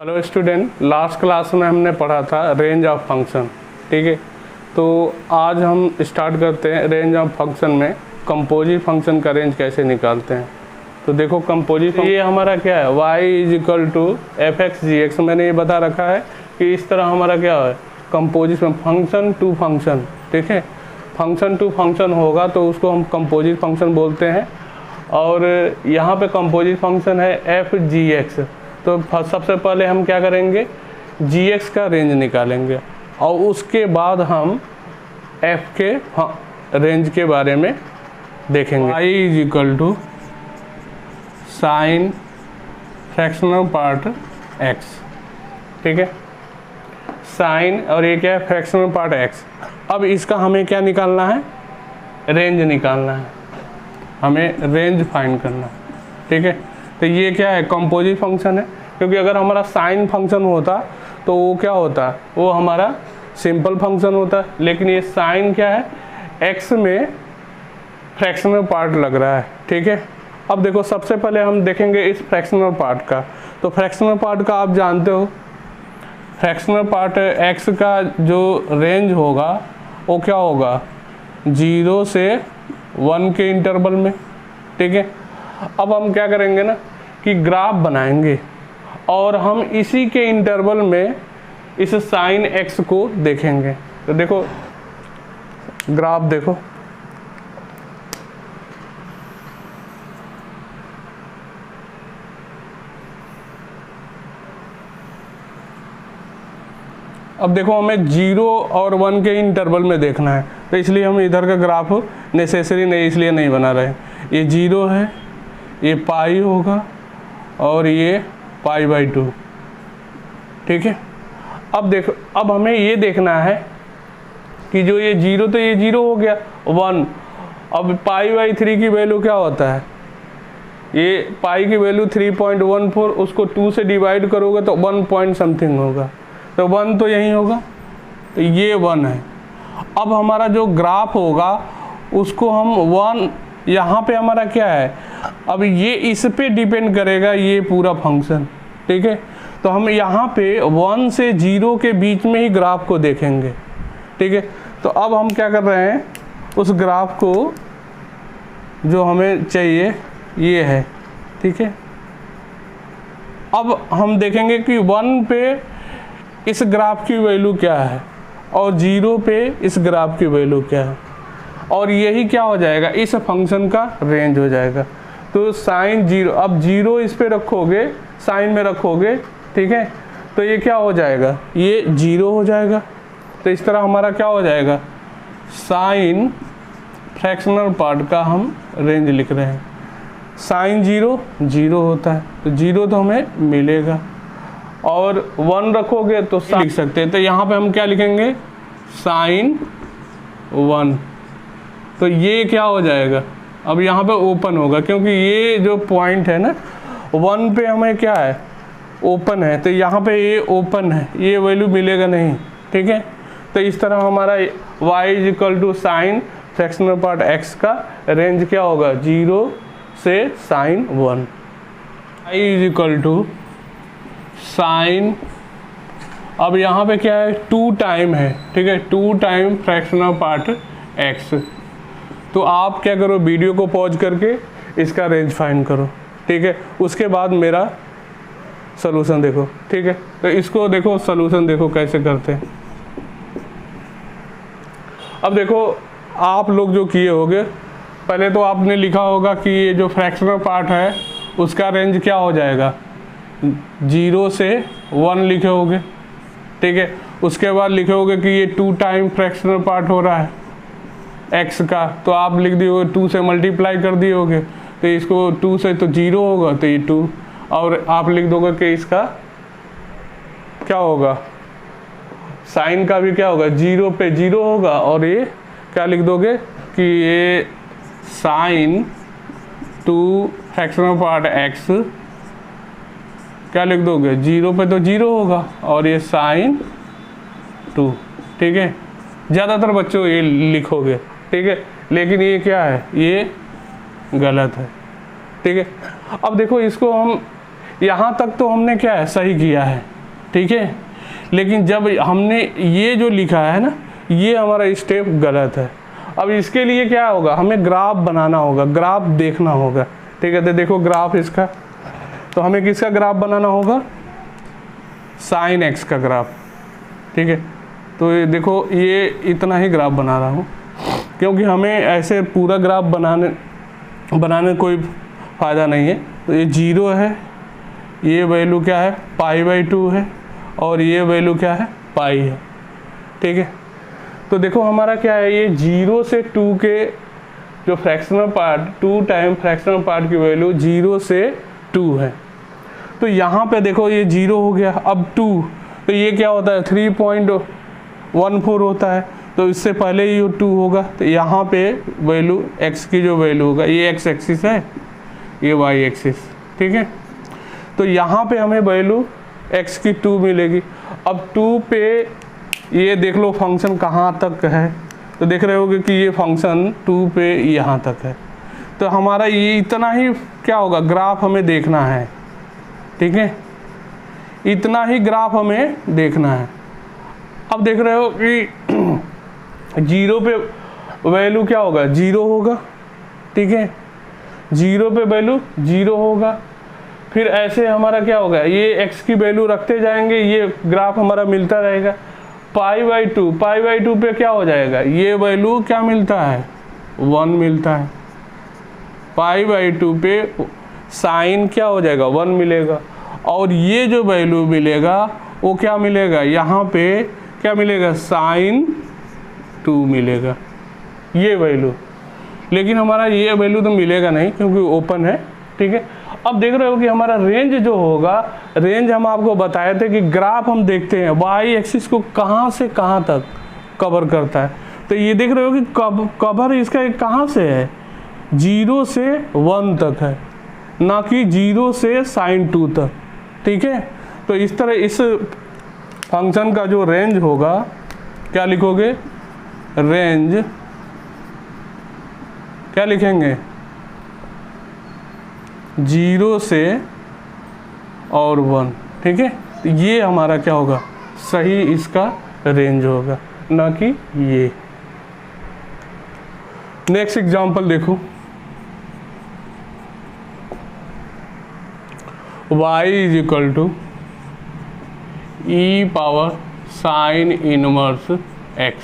Hello student, last class में हमने पढ़ा था रेंज ऑफ फंक्शन। ठीक है, तो आज हम स्टार्ट करते हैं रेंज ऑफ फंक्शन में कंपोजिट फंक्शन का रेंज कैसे निकालते हैं। तो देखो कंपोजिट ये हमारा क्या है, y is equal to f x g x. मैंने ये बता रखा है कि इस तरह हमारा क्या है कंपोजिट में फंक्शन टू फंक्शन। ठीक है, फंक्शन टू फंक्शन होगा तो उसको हम कंपोजिट फंक्शन बोलते हैं। और यहाँ पे कंपोजिट फंक्शन है एफ जी एक्स। तो सबसे पहले हम क्या करेंगे, gx का रेंज निकालेंगे और उसके बाद हम f के रेंज के बारे में देखेंगे। y is equal to sine fractional part x। ठीक है, साइन और ये क्या है फ्रैक्शनल पार्ट x। अब इसका हमें क्या निकालना है, रेंज निकालना है, हमें रेंज फाइंड करना है। ठीक है, तो ये क्या है कंपोजिट फंक्शन है, क्योंकि अगर हमारा साइन फंक्शन होता तो वो क्या होता, वो हमारा सिंपल फंक्शन होता। लेकिन ये साइन क्या है, x में फ्रैक्शनल पार्ट लग रहा है। ठीक है, अब देखो सबसे पहले हम देखेंगे इस फ्रैक्शनल पार्ट का। तो फ्रैक्शनल पार्ट का आप जानते हो, फ्रैक्शनल पार्ट x का जो रेंज होगा वो क्या होगा 0 से 1 के इंटरवल में। ठीक है, अब हम क्या करेंगे ना कि ग्राफ बनाएंगे और हम इसी के इंटरवल में इस साइन x को देखेंगे। तो देखो ग्राफ देखो, अब देखो हमें 0 और 1 के इंटरवल में देखना है, तो इसलिए हम इधर का ग्राफ नेसेसरी नहीं इसलिए नहीं बना रहे। ये 0 है, ये पाई होगा और ये π/2। ठीक है, अब देखो अब हमें ये देखना है कि जो ये 0 तो ये 0 हो गया 1। अब π/3 की वैल्यू क्या होता है, ये पाई की वैल्यू 3.14, उसको 2 से डिवाइड करोगे तो 1 पॉइंट समथिंग होगा, तो 1 तो यही होगा, तो ये 1 है। अब हमारा जो ग्राफ होगा उसको हम 1 यहाँ पे हमारा क्या है, अब ये इस पे डिपेंड करेगा ये पूरा फंक्शन। ठीक है, तो हम यहाँ पे 1 से 0 के बीच में ही ग्राफ को देखेंगे। ठीक है, तो अब हम क्या कर रहे हैं, उस ग्राफ को जो हमें चाहिए ये है। ठीक है, अब हम देखेंगे कि 1 पे इस ग्राफ की वैल्यू क्या है और 0 पे इस ग्राफ की वैल्यू क्या है, और यही क्या हो जाएगा इस फंक्शन का रेंज हो जाएगा। तो साइन 0, अब 0 इस पे रखोगे, साइन में रखोगे। ठीक है, तो ये क्या हो जाएगा, ये 0 हो जाएगा। तो इस तरह हमारा क्या हो जाएगा, साइन फ्रैक्शनल पार्ट का हम रेंज लिख रहे हैं। साइन 0 होता है, तो 0 तो हमें मिलेगा, और 1 रखोगे तो लिख सकते हैं। तो यहाँ पे हम क्या लिखेंगे, साइन 1। तो ये क्या हो जाएगा, अब यहाँ पे ओपन होगा, क्योंकि ये जो पॉइंट है ना 1 पे हमें क्या है ओपन है, तो यहाँ पे ये ओपन है, ये वैल्यू मिलेगा नहीं। ठीक है, तो इस तरह हमारा y is equal to sine fractional part x का रेंज क्या होगा 0 से sine 1। y is equal to sine, अब यहाँ पे क्या है 2 टाइम है। ठीक है, 2 टाइम फ्रैक्शनल पार्ट x। तो आप क्या करो, वीडियो को पॉज करके इसका रेंज फाइंड करो। ठीक है, उसके बाद मेरा सॉल्यूशन देखो। ठीक है, तो इसको देखो सॉल्यूशन देखो कैसे करते हैं। अब देखो आप लोग जो किए होगे, पहले तो आपने लिखा होगा कि ये जो फ्रैक्शनल पार्ट है उसका रेंज क्या हो जाएगा 0 से 1 लिखे होगे। ठीक है, उसके बाद लिखे होगे कि ये 2 टाइम फ्रैक्शनल पार्ट हो रहा है x का, तो आप लिख दिए 2 से मल्टीप्लाई कर दिए होगे, तो इसको 2 से तो 0 होगा, तो ये 2, और आप लिख दोगे कि इसका क्या होगा, साइन का भी क्या होगा 0 पे 0 होगा, और ये क्या लिख दोगे कि ये साइन 2 फ्रैक्शनल पार्ट x क्या लिख दोगे 0 पे तो 0 होगा, और ये साइन 2। ठीक है, ज़्यादातर बच्चों ये लिखोगे। ठीक है, लेकिन ये क्या है, ये गलत है। ठीक है, अब देखो इसको हम यहाँ तक तो हमने क्या है सही किया है, ठीक है। लेकिन जब हमने ये जो लिखा है ना, ये हमारा स्टेप गलत है। अब इसके लिए क्या होगा, हमें ग्राफ बनाना होगा, ग्राफ देखना होगा, ठीक है। तो देखो ग्राफ इसका, तो हमें किसका ग्राफ बनाना होगा, साइन एक्स का ग्राफ, ठीक है। तो ये देखो ये इतना ही ग्राफ बना रहा हूँ, क्योंकि हमें ऐसे पूरा ग्राफ बनाने कोई फ़ायदा नहीं है। तो ये 0 है, ये वैल्यू क्या है π/2 है, और ये वैल्यू क्या है पाई है, ठीक है। तो देखो हमारा क्या है, ये 0 से 2 के जो fractional part, 2 time fractional part की वैल्यू 0 से 2 है। तो यहाँ पे देखो ये 0 हो गया, अब 2, तो ये क्या होता है 3.14 होता है, तो इससे पहले ही 2 होगा। तो यहाँ पे वैल्यू x की जो वैल्यू होगा, ये x एक्सिस है, ये y एक्सिस, ठीक है। तो यहाँ पे हमें वैल्यू x की 2 मिलेगी। अब 2 पे ये देख लो फंक्शन कहाँ तक है, तो देख रहे होगे कि ये फंक्शन 2 पे यहाँ तक है। तो हमारा ये इतना ही क्या होगा, ग्राफ हमें देखना है, ठीक है। इतना ही ग्राफ हमें देखना है। अब देख रहे हो कि 0 पे वैल्यू क्या होगा, 0 होगा, ठीक है। 0 पे वैल्यू 0 होगा। फिर ऐसे हमारा क्या होगा, ये x की वैल्यू रखते जाएंगे, ये ग्राफ हमारा मिलता रहेगा। π/2 पे क्या हो जाएगा, ये वैल्यू क्या मिलता है 1 मिलता है। π/2 पे साइन क्या हो जाएगा 1 मिलेगा, और ये जो वैल्यू मिलेगा वो क्या मिलेगा, यहाँ पे क्या मिलेगा sin 2 मिलेगा, ये वैल्यू। लेकिन हमारा ये वैल्यू तो मिलेगा नहीं क्योंकि ओपन है, ठीक है। अब देख रहे हो कि हमारा रेंज जो होगा, रेंज हम आपको बताए थे कि ग्राफ हम देखते हैं y एक्सिस को कहाँ से कहाँ तक कवर करता है। तो ये देख रहे हो कि कवर इसका कहाँ से है, 0 से 1 तक है, ना कि 0 से sin 2 तक, ठीक है। तो इस तरह इस फंक्शन का जो रेंज होगा, क्या लिखोगे, रेंज क्या लिखेंगे 0 से और 1, ठीक है। तो ये हमारा क्या होगा, सही इसका रेंज होगा, ना कि ये। नेक्स्ट एग्जांपल देखो, y is equal to e power sine inverse x,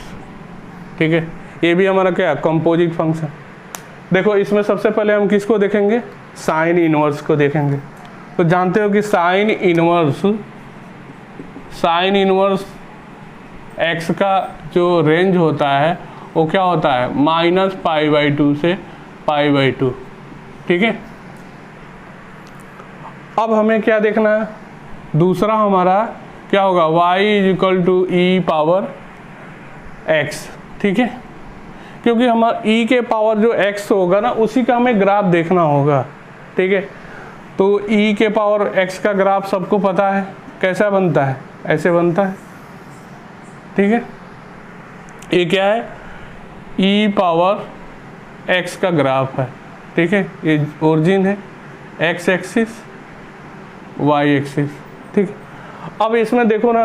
ठीक है। ये भी हमारा क्या कंपोजिट फंक्शन। देखो इसमें सबसे पहले हम किसको देखेंगे, साइन इनवर्स को देखेंगे। तो जानते हो कि साइन इनवर्स x का जो रेंज होता है वो क्या होता है -π/2 से π/2, ठीक है। अब हमें क्या देखना है, दूसरा हमारा क्या होगा, y is equal to e power x, ठीक है। क्योंकि हमारा e के पावर जो x होगा ना, उसी का हमें ग्राफ देखना होगा, ठीक है। तो e के पावर x का ग्राफ सबको पता है कैसा बनता है, ऐसे बनता है, ठीक है। ये क्या है, e पावर x का ग्राफ है, ठीक है। ये ओरिजिन है, x एक्सिस y एक्सिस, ठीक। अब इसमें देखो ना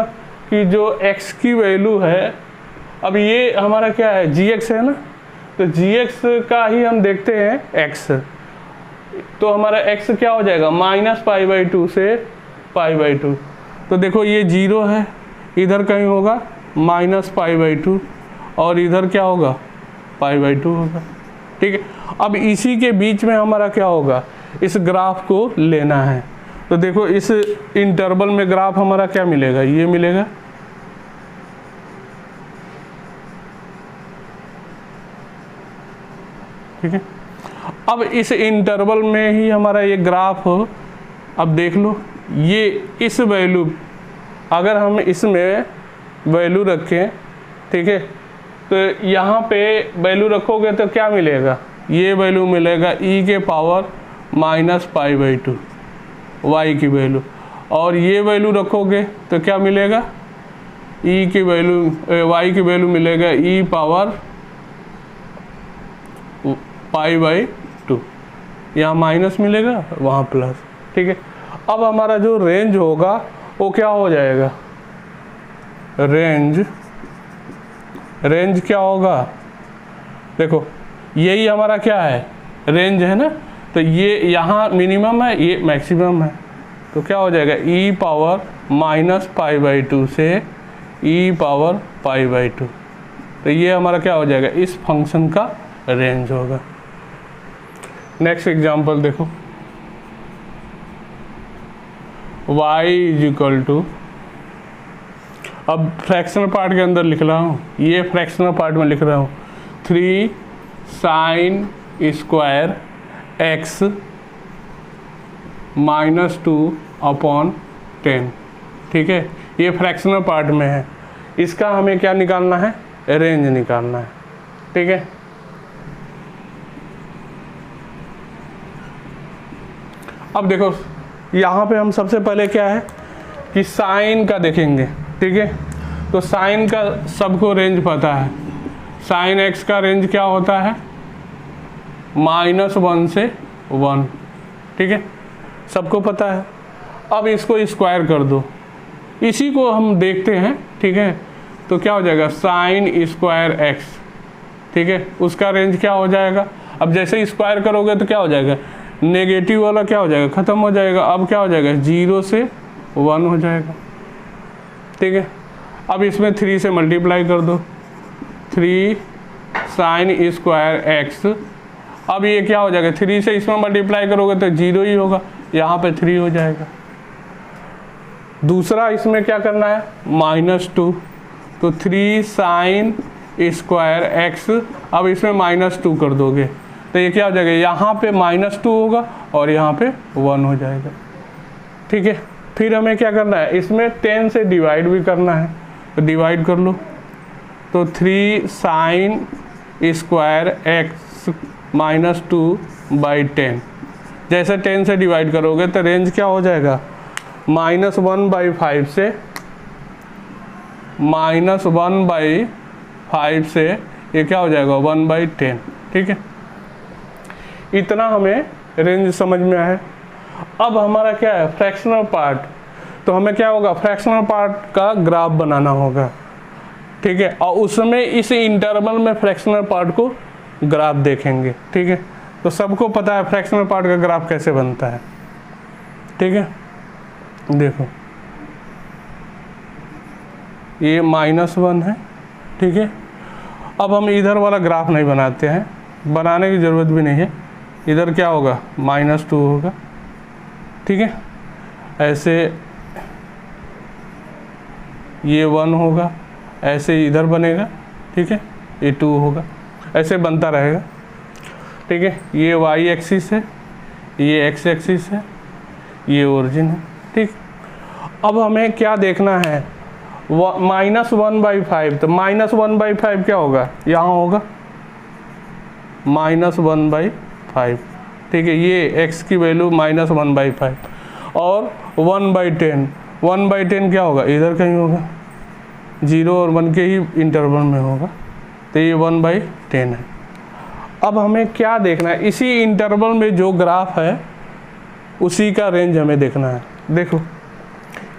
कि जो x की वैल्यू है, अब ये हमारा क्या है gx है ना, तो gx का ही हम देखते हैं x, तो हमारा x क्या हो जाएगा -π/2 से π/2। तो देखो ये 0 है, इधर कहीं होगा -π/2 और इधर क्या होगा π/2 होगा, ठीक है। अब इसी के बीच में हमारा क्या होगा, इस ग्राफ को लेना है। तो देखो इस इंटरवल में ग्राफ हमारा क्या मिलेगा, ये मिलेगा, ठीक है। अब इस इंटरवल में ही हमारा ये ग्राफ, अब देख लो ये इस वैल्यू, अगर हम इसमें वैल्यू रखें, ठीक है, तो यहाँ पे वैल्यू रखोगे तो क्या मिलेगा, ये वैल्यू मिलेगा e के पावर -π/2 y की वैल्यू, और ये वैल्यू रखोगे तो क्या मिलेगा, e की वैल्यू y की वैल्यू मिलेगा e पावर π/2, यहाँ माइनस मिलेगा वहाँ प्लस, ठीक है। अब हमारा जो रेंज होगा वो क्या हो जाएगा, रेंज क्या होगा, देखो यही हमारा क्या है, रेंज है ना, तो ये यहाँ मिनिमम है, ये मैक्सिमम है, तो क्या हो जाएगा e पावर -π/2 से e पावर π/2, तो ये हमारा क्या हो जाएगा, इस फंक्शन का रेंज होगा। नेक्स्ट एग्जांपल देखो, y = अब फ्रैक्शनल पार्ट के अंदर लिख रहा हूँ, ये फ्रैक्शनल पार्ट में लिख रहा हूँ 3 sin² x -2/10, ठीक है, ये फ्रैक्शनल पार्ट में है, इसका हमें क्या निकालना है, रेंज निकालना है, ठीक है। अब देखो यहाँ पे हम सबसे पहले क्या है कि साइन का देखेंगे, ठीक है, तो साइन का सबको रेंज पता है, साइन x का रेंज क्या होता है, -1 से 1, ठीक है, सबको पता है। अब इसको स्क्वायर कर दो, इसी को हम देखते हैं, ठीक है, तो क्या हो जाएगा sin² x, ठीक है, उसका रेंज क्या हो जाएगा, अब जैसे स्क्वायर करोगे तो क्या हो जाएगा, नेगेटिव वाला क्या हो जाएगा, ख़त्म हो जाएगा, अब क्या हो जाएगा 0 से 1 हो जाएगा, ठीक है। अब इसमें 3 से मल्टीप्लाई कर दो, 3 sin² x, अब ये क्या हो जाएगा, 3 से इसमें मल्टीप्लाई करोगे तो 0 ही होगा, यहाँ पे 3 हो जाएगा। दूसरा इसमें क्या करना है, -2, तो 3 sin² x, अब इसमें -2 कर दोगे तो ये क्या हो जाएगा, यहाँ पे -2 होगा और यहाँ पे 1 हो जाएगा, ठीक है। फिर हमें क्या करना है, इसमें 10 से डिवाइड भी करना है, तो डिवाइड कर लो, तो 3 sin² x -2/10, जैसे 10 से डिवाइड करोगे तो रेंज क्या हो जाएगा, -1/5 से -1/5 से ये क्या हो जाएगा 1/10, ठीक है। इतना हमें रेंज समझ में आया। अब हमारा क्या है फ्रैक्शनल पार्ट, तो हमें क्या होगा, फ्रैक्शनल पार्ट का ग्राफ बनाना होगा, ठीक है, और उसमें इस इंटरवल में फ्रैक्शनल पार्ट को ग्राफ देखेंगे, ठीक है। तो सबको पता है फ्रैक्शनल पार्ट का ग्राफ कैसे बनता है, ठीक है। देखो ये -1 है, ठीक है। अब हम इधर वाला ग्राफ नहीं बनाते हैं, बनाने की ज़रूरत भी नहीं है, इधर क्या होगा -2 होगा, ठीक है, ऐसे ये 1 होगा, ऐसे इधर बनेगा, ठीक है, ये 2 होगा, ऐसे बनता रहेगा, ठीक है। ये y एक्सिस है, ये x एक्सिस है, ये ओरिजिन है, ठीक। अब हमें क्या देखना है, -1/5, तो -1/5 क्या होगा, यहाँ होगा -1/5, ठीक है, ये x की वैल्यू -1/5 और 1/10, 1/10 क्या होगा, इधर कहीं होगा, 0 और 1 के ही इंटरवल में होगा, तो ये 1/10 है। अब हमें क्या देखना है, इसी इंटरवल में जो ग्राफ है उसी का रेंज हमें देखना है। देखो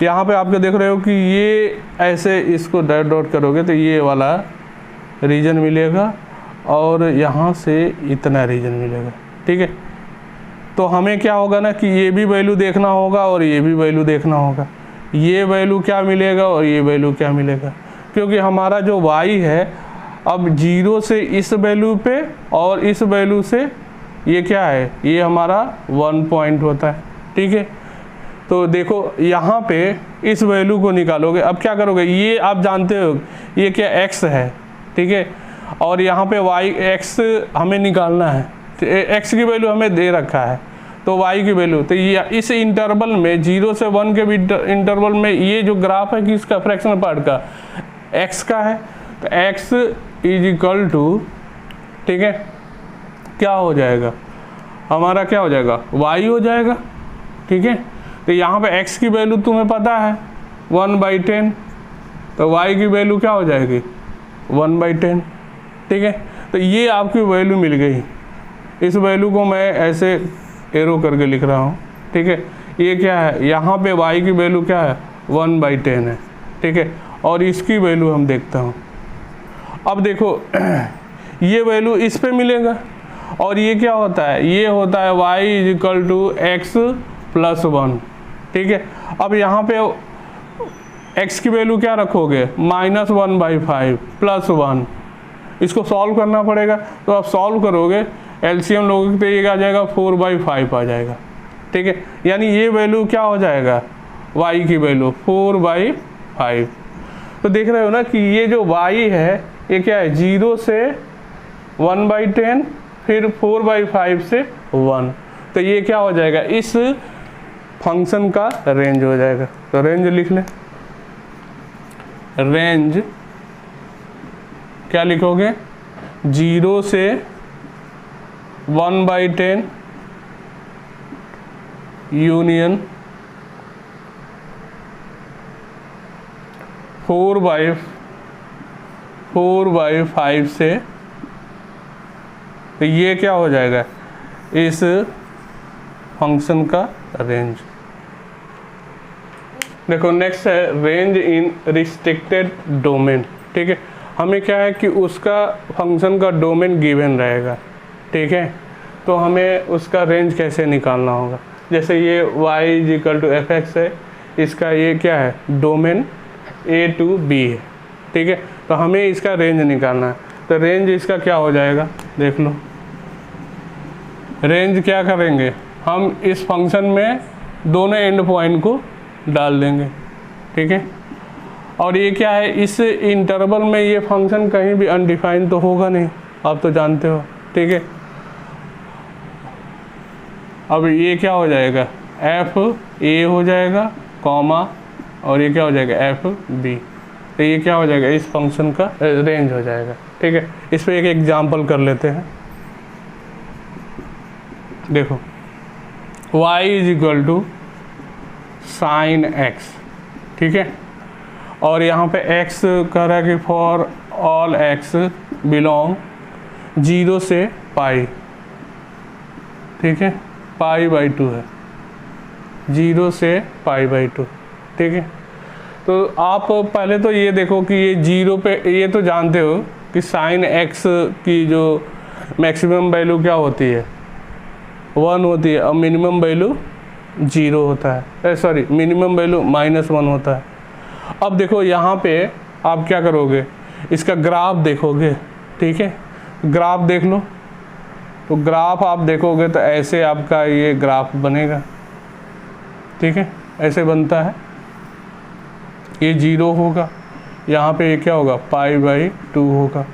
यहाँ पे आपको देख रहे हो कि ये ऐसे इसको डॉट डॉट करोगे तो ये वाला रीजन मिलेगा और यहाँ से इतना रीजन मिलेगा, ठीक है। तो हमें क्या होगा ना कि ये भी वैल्यू देखना होगा और ये भी वैल्यू देखना होगा, ये वैल्यू क्या मिलेगा और ये वैल्यू क्या मिलेगा, क्योंकि हमारा जो y है अब 0 से इस वैल्यू पे और इस वैल्यू से ये क्या है, ये हमारा 1 पॉइंट होता है, ठीक है। तो देखो यहाँ पे इस वैल्यू को निकालोगे, अब क्या करोगे, ये आप जानते हो ये क्या x है, ठीक है, और यहाँ पे y x हमें निकालना है, x की वैल्यू हमें दे रखा है, तो y की वैल्यू, तो ये इस इंटरवल में 0 से 1 के भी इंटरवल में ये जो ग्राफ है किसका, फ्रैक्शनल पार्ट का, x का है, तो x = ठीक है क्या हो जाएगा, हमारा क्या हो जाएगा, y हो जाएगा, ठीक है। तो यहाँ पे x की वैल्यू तुम्हें पता है 1/10, तो y की वैल्यू क्या हो जाएगी 1/10, ठीक है। तो ये आपकी वैल्यू मिल गई, इस वैल्यू को मैं ऐसे एरो करके लिख रहा हूँ, ठीक है। ये क्या है, यहाँ पे y की वैल्यू क्या है 1/10 है, ठीक है। और इसकी वैल्यू हम देखता हूँ। अब देखो ये वैल्यू इस पे मिलेगा और ये क्या होता है, ये होता है y = x + 1, ठीक है। अब यहाँ पे x की वैल्यू क्या रखोगे -1/5 + 1, इसको सॉल्व करना पड़ेगा। तो आप सॉल्व करोगे, एलसीएम लोगे तो ये आ जाएगा 4/5 आ जाएगा, ठीक है। यानी ये वैल्यू क्या हो जाएगा, y की वैल्यू 4/5। तो देख रहे हो ना कि ये जो y है ये क्या है, 0 से 1/10 फिर 4/5 से 1, तो ये क्या हो जाएगा, इस फंक्शन का रेंज हो जाएगा। तो रेंज लिख लें, रेंज क्या लिखोगे, 0 से 1/10 यूनियन 4/5 से, तो ये क्या हो जाएगा, इस फंक्शन का रेंज। देखो नेक्स्ट है रेंज इन रिस्ट्रिक्टेड डोमेन, ठीक है। हमें क्या है कि उसका फंक्शन का डोमेन गिवन रहेगा, ठीक है। तो हमें उसका रेंज कैसे निकालना होगा, जैसे ये y = fx है, इसका ये क्या है, डोमेन a to b है, ठीक है। तो हमें इसका रेंज निकालना है। तो रेंज इसका क्या हो जाएगा, देख लो। रेंज क्या करेंगे, हम इस फंक्शन में दोनों एंड पॉइंट को डाल देंगे, ठीक है। और ये क्या है, इस इंटरवल में ये फंक्शन कहीं भी अनडिफाइंड तो होगा नहीं, आप तो जानते हो, ठीक है। अब ये क्या हो जाएगा, f(a) हो जाएगा, कॉमा, और ये क्या हो जाएगा f(b). तो ये क्या हो जाएगा, इस फंक्शन का रेंज हो जाएगा, ठीक है। इस पर एक एग्जांपल कर लेते हैं। देखो y = sin x, ठीक है। और यहाँ पे x कह रहा है कि फॉर ऑल x बिलोंग 0 से पाई, ठीक है, π/2 है, 0 से π/2, ठीक है। तो आप पहले तो ये देखो कि ये 0 पे, ये तो जानते हो कि sin x की जो मैक्सिमम वैल्यू क्या होती है, 1 होती है, और मिनिमम वैल्यू 0 होता है, सॉरी मिनिमम वैल्यू -1 होता है। अब देखो यहाँ पे आप क्या करोगे, इसका ग्राफ देखोगे, ठीक है। ग्राफ देख लो, तो ग्राफ आप देखोगे तो ऐसे आपका ये ग्राफ बनेगा, ठीक है, ऐसे बनता है। ये 0 होगा, यहाँ पे ये क्या होगा, π/2 होगा।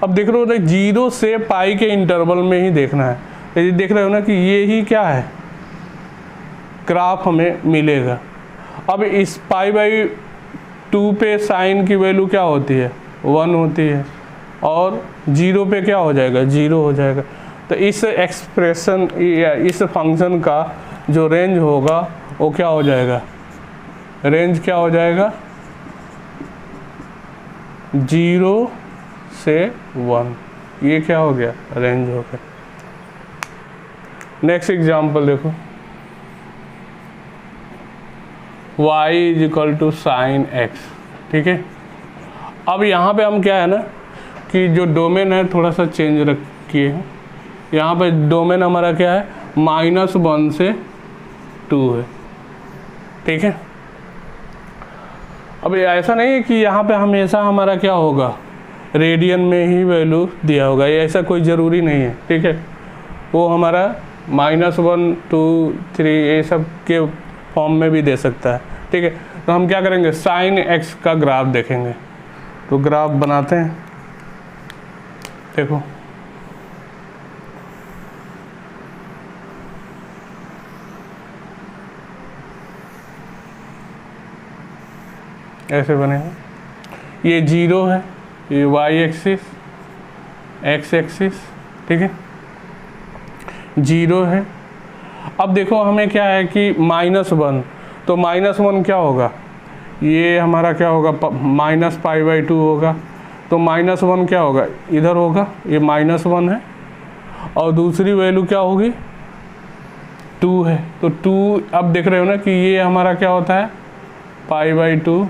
अब देख रहे हो 0 से पाई के इंटरवल में ही देखना है। ये देख रहे हो ना कि ये ही क्या है, ग्राफ हमें मिलेगा। अब इस π/2 पे साइन की वैल्यू क्या होती है, 1 होती है, और 0 पे क्या हो जाएगा, 0 हो जाएगा। तो इस एक्सप्रेशन या इस फंक्शन का जो रेंज होगा वो क्या हो जाएगा, रेंज क्या हो जाएगा, 0 से 1, ये क्या हो गया, रेंज हो गया। नेक्स्ट एग्जांपल देखो, y = sin x, ठीक है। अब यहाँ पे हम क्या है ना कि जो डोमेन है थोड़ा सा चेंज रखिए हैं। यहाँ पे डोमेन हमारा क्या है, -1 से 2 है, ठीक है। अब ऐसा नहीं है कि यहाँ पे हमेशा हमारा क्या होगा, रेडियन में ही वैल्यू दिया होगा, ये ऐसा कोई ज़रूरी नहीं है, ठीक है। वो हमारा -1, 2, 3 ये सब के फॉर्म में भी दे सकता है, ठीक है। तो हम क्या करेंगे, sin x का ग्राफ देखेंगे। तो ग्राफ बनाते हैं, देखो ऐसे बनेगा। ये 0 है, ये y एक्सिस, x एक्सिस, ठीक है, 0 है। अब देखो हमें क्या है कि -1, तो -1 क्या होगा, ये हमारा क्या होगा, -π/2 होगा। तो -1 क्या होगा, इधर होगा, ये -1 है, और दूसरी वैल्यू क्या होगी, 2 है, तो 2 अब देख रहे हो ना कि ये हमारा क्या होता है π/2,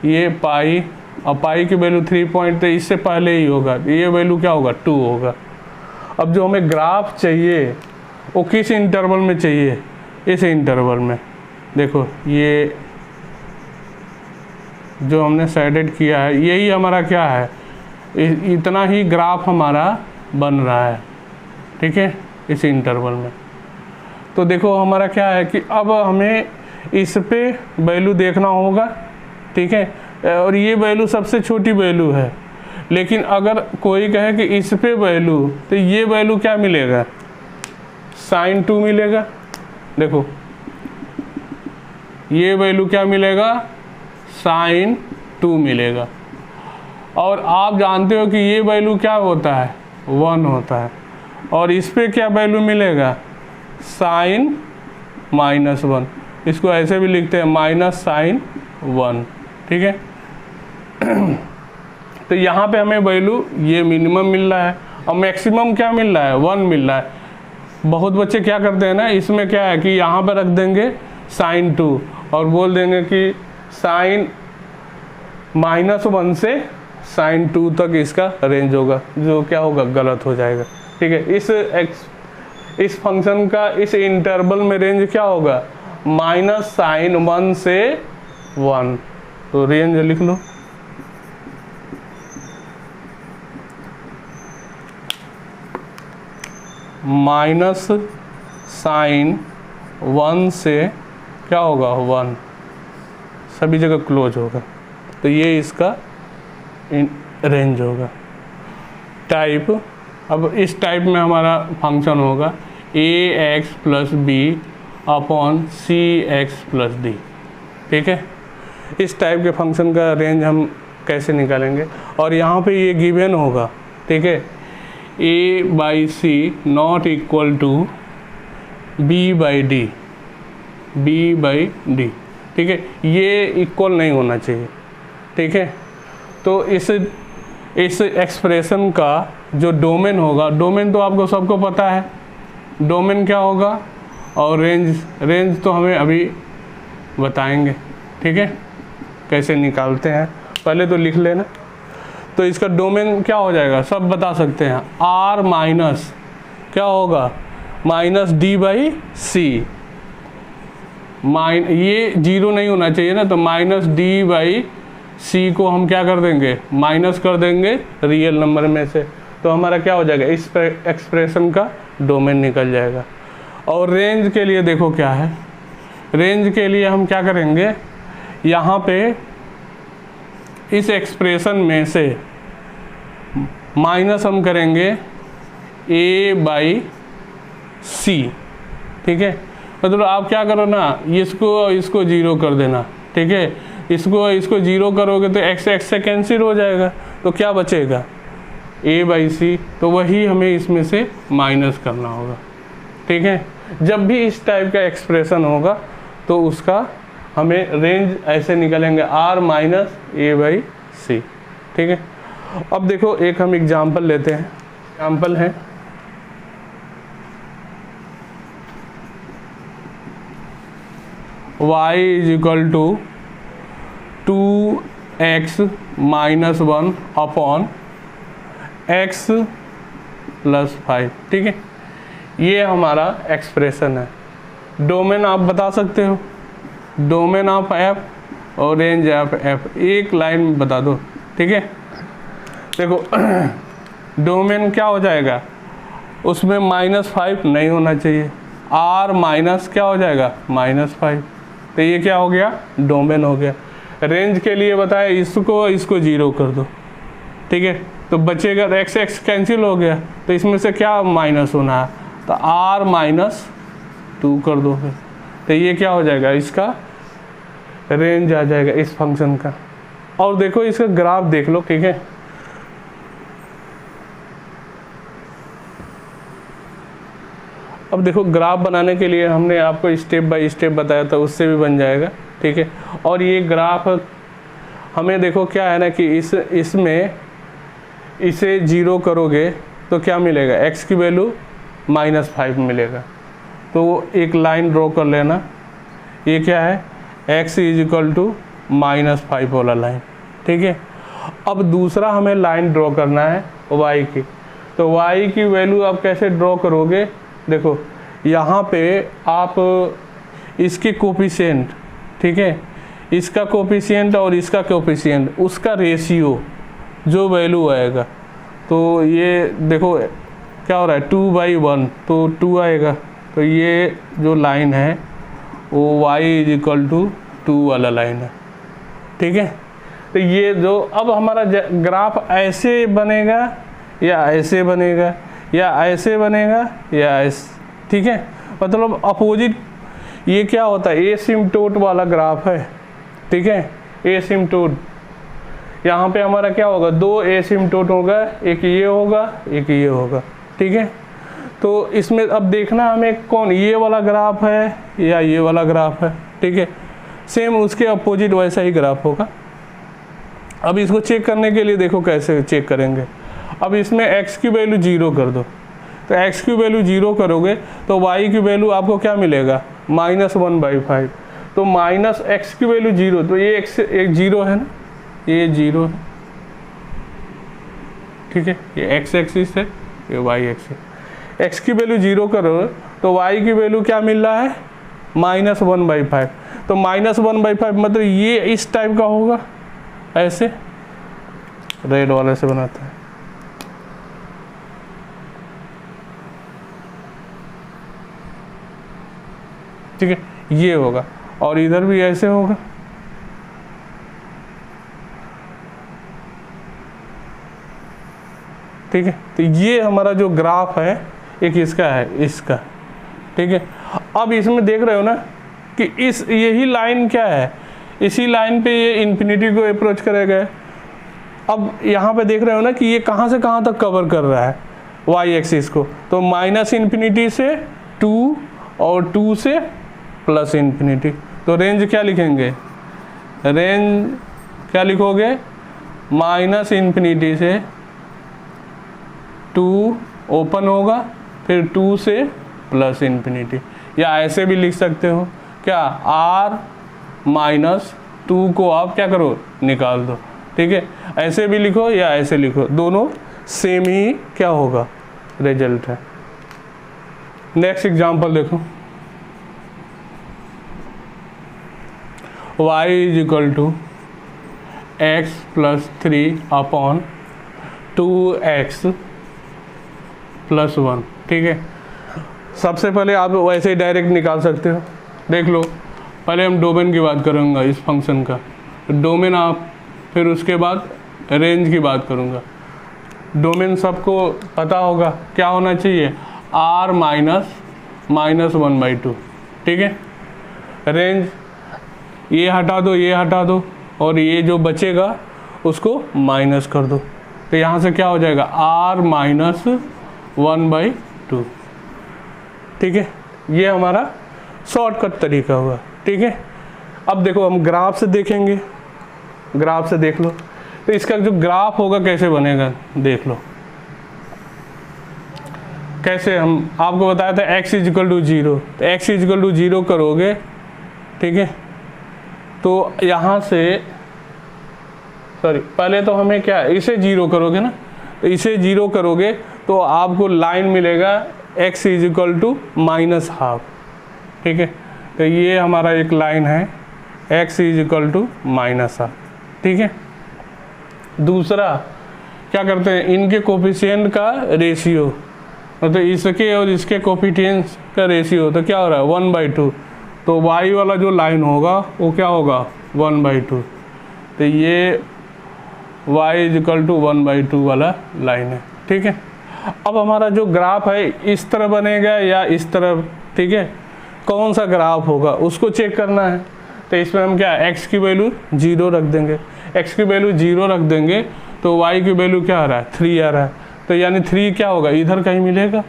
ये पाई, और पाई की वैल्यू 3 पॉइंट, तो इससे पहले ही होगा, ये वैल्यू क्या होगा 2 होगा। अब जो हमें ग्राफ चाहिए वो किस इंटरवल में चाहिए, इस इंटरवल में। देखो ये जो हमने शेडेड किया है यही हमारा क्या है, इतना ही ग्राफ हमारा बन रहा है, ठीक है, इस इंटरवल में। तो देखो हमारा क्या है कि अब हमें इस पे वैल्यू देखना होगा, ठीक है, और ये वैल्यू सबसे छोटी वैल्यू है। लेकिन अगर कोई कहे कि इस पे वैल्यू, तो ये वैल्यू क्या मिलेगा, sin 2 मिलेगा। देखो ये वैल्यू क्या मिलेगा, sin 2 मिलेगा। और आप जानते हो कि ये वैल्यू क्या होता है 1 होता है, और इस पे क्या वैल्यू मिलेगा sin -1, इसको ऐसे भी लिखते हैं -sin 1, ठीक है। तो यहाँ पे हमें वैल्यू ये मिनिमम मिल रहा है, और मैक्सिमम क्या मिल रहा है 1 मिल रहा है। बहुत बच्चे क्या करते हैं ना, इसमें क्या है कि यहाँ पर रख देंगे sin 2 और बोल देंगे कि sin -1 से sin 2 तक इसका रेंज होगा, जो क्या होगा गलत हो जाएगा, ठीक है। इस फंक्शन का इस इंटरवल में रेंज क्या होगा -sin 1 से 1, तो रेंज लिख लो -sin 1 से क्या होगा 1, सभी जगह क्लोज होगा, तो ये इसका रेंज होगा। टाइप, अब इस टाइप में हमारा फंक्शन होगा ax + b/cx + d, ठीक है। इस टाइप के फंक्शन का रेंज हम कैसे निकालेंगे, और यहाँ पे ये गिवन होगा, ठीक है, a/c ≠ b/d, ठीक है, ये इक्वल नहीं होना चाहिए, ठीक है। तो इस एक्सप्रेशन का जो डोमेन होगा, डोमेन तो आपको सबको पता है डोमेन क्या होगा, और रेंज तो हमें अभी बताएंगे, ठीक है, कैसे निकालते हैं, पहले तो लिख लेना। तो इसका डोमेन क्या हो जाएगा सब बता सकते हैं, r माइनस क्या होगा -d/c, ये 0 नहीं होना चाहिए ना, तो -d/c को हम क्या कर देंगे माइनस कर देंगे रियल नंबर में से, तो हमारा क्या हो जाएगा इस एक्सप्रेशन का डोमेन निकल जाएगा। और रेंज के लिए देखो क्या है, रेंज के लिए हम क्या करेंगे, यहाँ पे इस एक्सप्रेशन में से माइनस हम करेंगे a/c, ठीक है। मतलब आप क्या करो ना, इसको 0 कर देना, ठीक है, इसको 0 करोगे तो x से कैंसिल हो जाएगा, तो क्या बचेगा a/c, तो वही हमें इसमें से माइनस करना होगा, ठीक है। जब भी इस टाइप का एक्सप्रेशन होगा तो उसका हमें रेंज ऐसे निकलेंगे r - a/c, ठीक है। अब देखो एक हम एग्जांपल लेते हैं, एग्जांपल है y = 2x - 1 x + 5, ठीक है। ये हमारा एक्सप्रेशन है। डोमेन आप बता सकते हो, डोमेन ऑफ f और रेंज ऑफ f, एक लाइन में बता दो, ठीक है। देखो डोमेन क्या हो जाएगा, उसमें -5 नहीं होना चाहिए, r माइनस क्या हो जाएगा -5, तो ये क्या हो गया डोमेन हो गया। रेंज के लिए बताया इसको 0 कर दो, ठीक है, तो बचेगा x कैंसिल हो गया, तो इसमें से क्या माइनस होना है, तो r - 2 कर दो फिर, तो ये क्या हो जाएगा इसका रेंज आ जाएगा इस फंक्शन का। और देखो इसका ग्राफ देख लो, ठीक है। अब देखो ग्राफ बनाने के लिए हमने आपको स्टेप बाय स्टेप बताया था, उससे भी बन जाएगा, ठीक है। और ये ग्राफ हमें देखो क्या है ना कि इसमें इसे 0 करोगे तो क्या मिलेगा, x की वैल्यू -5 मिलेगा, तो एक लाइन ड्रॉ कर लेना। ये क्या है, x = -5 वाला लाइन, ठीक है। अब दूसरा हमें लाइन ड्रॉ करना है y की, तो y की वैल्यू आप कैसे ड्रॉ करोगे, देखो यहाँ पे आप इसके कोफिशिएंट, ठीक है, इसका कोफिशिएंट और इसका कोफिशिएंट, उसका रेशियो जो वैल्यू आएगा, तो ये देखो क्या हो रहा है 2/1, तो 2 आएगा। तो ये जो लाइन है वो y = 2 वाला लाइन है, ठीक है। तो ये जो अब हमारा ग्राफ ऐसे बनेगा या ऐसे बनेगा या ऐसे बनेगा या ऐसे, ठीक है, मतलब अपोजिट। ये क्या होता है, एसिम्प्टोट वाला ग्राफ है, ठीक है, एसिम्प्टोट। यहाँ पे हमारा क्या होगा, 2 एसिम्प्टोट होगा, एक ये होगा एक ये होगा, ठीक है। तो इसमें अब देखना हमें कौन, ये वाला ग्राफ है या ये वाला ग्राफ है, ठीक है। सेम उसके अपोजिट वैसा ही ग्राफ होगा। अब इसको चेक करने के लिए देखो कैसे चेक करेंगे। अब इसमें x की वैल्यू 0 कर दो, तो x की वैल्यू 0 करोगे तो y की वैल्यू आपको क्या मिलेगा, -1/5। तो -x की वैल्यू 0, तो ये x एक 0 है ना, ये 0 है, ठीक है, ये x एक्सिस है, ये y एक्सिस। x की वैल्यू 0 करो तो y की वैल्यू क्या मिल रहा है, -1/5। तो -1/5 मतलब ये इस टाइप का होगा, ऐसे रेड वाले से बनाते हैं, ठीक है, ये होगा। और इधर भी ऐसे होगा, ठीक है। तो ये हमारा जो ग्राफ है एक इसका है, इसका, ठीक है। अब इसमें देख रहे हो ना कि इस यही लाइन क्या है, इसी लाइन पे ये इन्फिनिटी को अप्रोच करेगा। अब यहाँ पे देख रहे हो ना कि ये कहाँ से कहाँ तक कवर कर रहा है y एक्सिस को, तो -∞ से 2 और 2 से +∞। तो रेंज क्या लिखेंगे, रेंज क्या लिखोगे, -∞ से 2 ओपन होगा, फिर 2 से +∞। या ऐसे भी लिख सकते हो क्या, r-2 को आप क्या करो, निकाल दो, ठीक है। ऐसे भी लिखो या ऐसे लिखो, दोनों सेम ही क्या होगा, रिजल्ट है। नेक्स्ट एग्जांपल देखो, y = x + 3/2x + 1, ठीक है। सबसे पहले आप वैसे ही डायरेक्ट निकाल सकते हो, देख लो। पहले हम डोमेन की बात करूँगा इस फंक्शन का, डोमेन आप, फिर उसके बाद रेंज की बात करूँगा। डोमेन सबको पता होगा क्या होना चाहिए, r -1/2, ठीक है। रेंज ये हटा दो, ये हटा दो, और ये जो बचेगा उसको माइनस कर दो, तो यहाँ से क्या हो जाएगा, r -1/2, ठीक है। ये हमारा शॉर्टकट तरीका हुआ, ठीक है। अब देखो हम ग्राफ से देखेंगे, ग्राफ से देख लो, तो इसका जो ग्राफ होगा कैसे बनेगा देख लो। कैसे, हम आपको बताया था x = 0, तो x = 0 करोगे, ठीक है। तो यहाँ से सॉरी, पहले तो हमें क्या, इसे 0 करोगे ना, तो इसे 0 करोगे तो आपको लाइन मिलेगा x = -½ ठीक है। तो ये हमारा एक लाइन है x = -½ ठीक है। दूसरा क्या करते हैं, इनके कोफिशिएंट का रेशियो, मतलब इसके और इसके कोफिशिएंट का रेशियो, तो क्या हो रहा है 1/2, तो y वाला जो लाइन होगा वो क्या होगा 1/2, तो ये y = 1/2 वाला लाइन है, ठीक है। अब हमारा जो ग्राफ है इस तरह बनेगा या इस तरह, ठीक है, कौन सा ग्राफ होगा उसको चेक करना है। तो इसमें हम क्या, x की वैल्यू 0 रख देंगे, x की वैल्यू 0 रख देंगे तो y की वैल्यू क्या आ रहा है 3 आ रहा है, तो यानी 3 क्या होगा, इधर कहीं मिलेगा,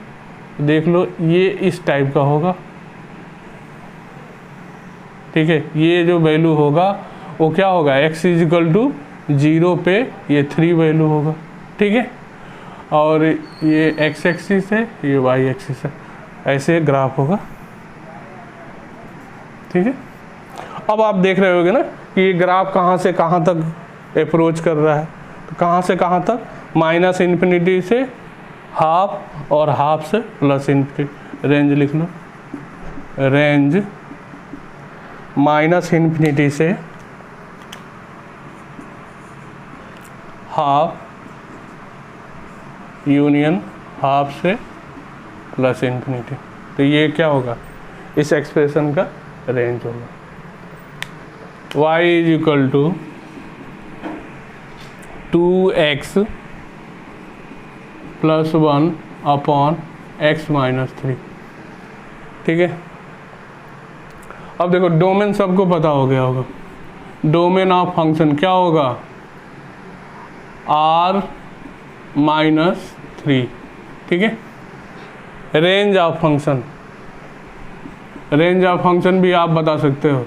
देख लो ये इस टाइप का होगा, ठीक है। ये जो वैल्यू होगा वो क्या होगा, x = 0 पे ये 3 वैल्यू होगा, ठीक है। और ये x एक्सिस है, ये y एक्सिस है, ऐसे ग्राफ होगा। ठीक है। अब आप देख रहे होगे ना कि ये ग्राफ कहाँ से कहाँ तक अप्रोच कर रहा है, तो कहाँ से कहाँ तक, माइनस इन्फिनिटी से हाफ और हाफ से प्लस इन्फिनिटी। रेंज लिख लो, रेंज माइनस इन्फिनिटी से हाफ यूनियन हाफ से प्लस इन्फिनिटी। तो ये क्या होगा, इस एक्सप्रेशन का रेंज होगा। y is equal to 2x plus 1 upon x minus 3। ठीक है। अब देखो डोमेन सबको पता हो गया होगा, डोमेन ऑफ फंक्शन क्या होगा, r माइनस 3। ठीक है। Range of function, range of function भी आप बता सकते हो,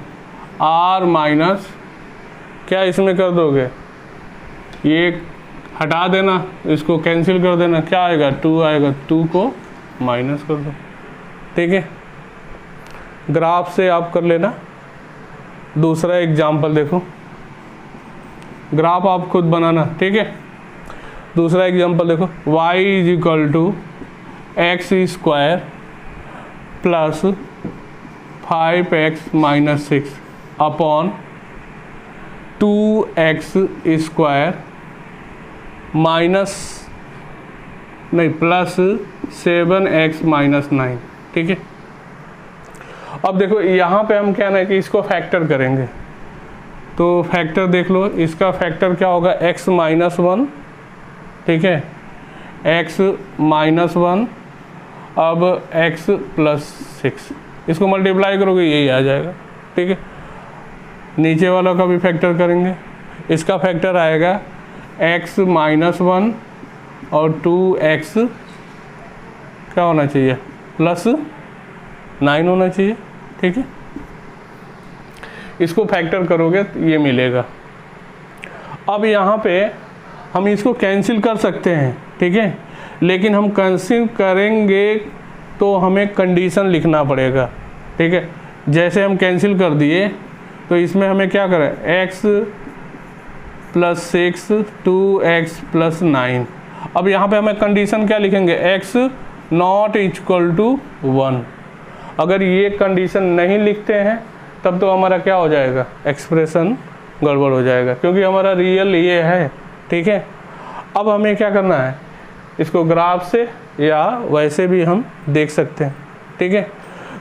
r माइनस, क्या इसमें कर दोगे, ये हटा देना, इसको कैंसिल कर देना, क्या आएगा 2 आएगा, 2 को माइनस कर दो। ठीक है। ग्राफ से आप कर लेना। दूसरा एग्जाम्पल देखो, ग्राफ आप खुद बनाना। ठीक है। दूसरा एग्जाम्पल देखो, y is equal to x square plus 5x minus 6 upon 2x square minus नहीं प्लस 7x माइनस 9। ठीक है। अब देखो यहाँ पे हम क्या है कि इसको फैक्टर करेंगे, तो फैक्टर देख लो, इसका फैक्टर क्या होगा, x माइनस 1। ठीक है। x माइनस 1 अब x प्लस 6, इसको मल्टीप्लाई करोगे यही आ जाएगा। ठीक है। नीचे वाला का भी फैक्टर करेंगे, इसका फैक्टर आएगा x माइनस 1 और 2x क्या होना चाहिए, प्लस 9 होना चाहिए। ठीक है। इसको फैक्टर करोगे तो ये मिलेगा। अब यहाँ पे हम इसको कैंसिल कर सकते हैं। ठीक है। लेकिन हम कैंसिल करेंगे तो हमें कंडीशन लिखना पड़ेगा। ठीक है। जैसे हम कैंसिल कर दिए तो इसमें हमें क्या करें, x प्लस 6 2x प्लस 9। अब यहाँ पे हमें कंडीशन क्या लिखेंगे, x नॉट इक्वल टू 1। अगर ये कंडीशन नहीं लिखते हैं तब तो हमारा क्या हो जाएगा, एक्सप्रेशन गड़बड़ हो जाएगा, क्योंकि हमारा रियल ये है। ठीक है। अब हमें क्या करना है, इसको ग्राफ से या वैसे भी हम देख सकते हैं। ठीक है।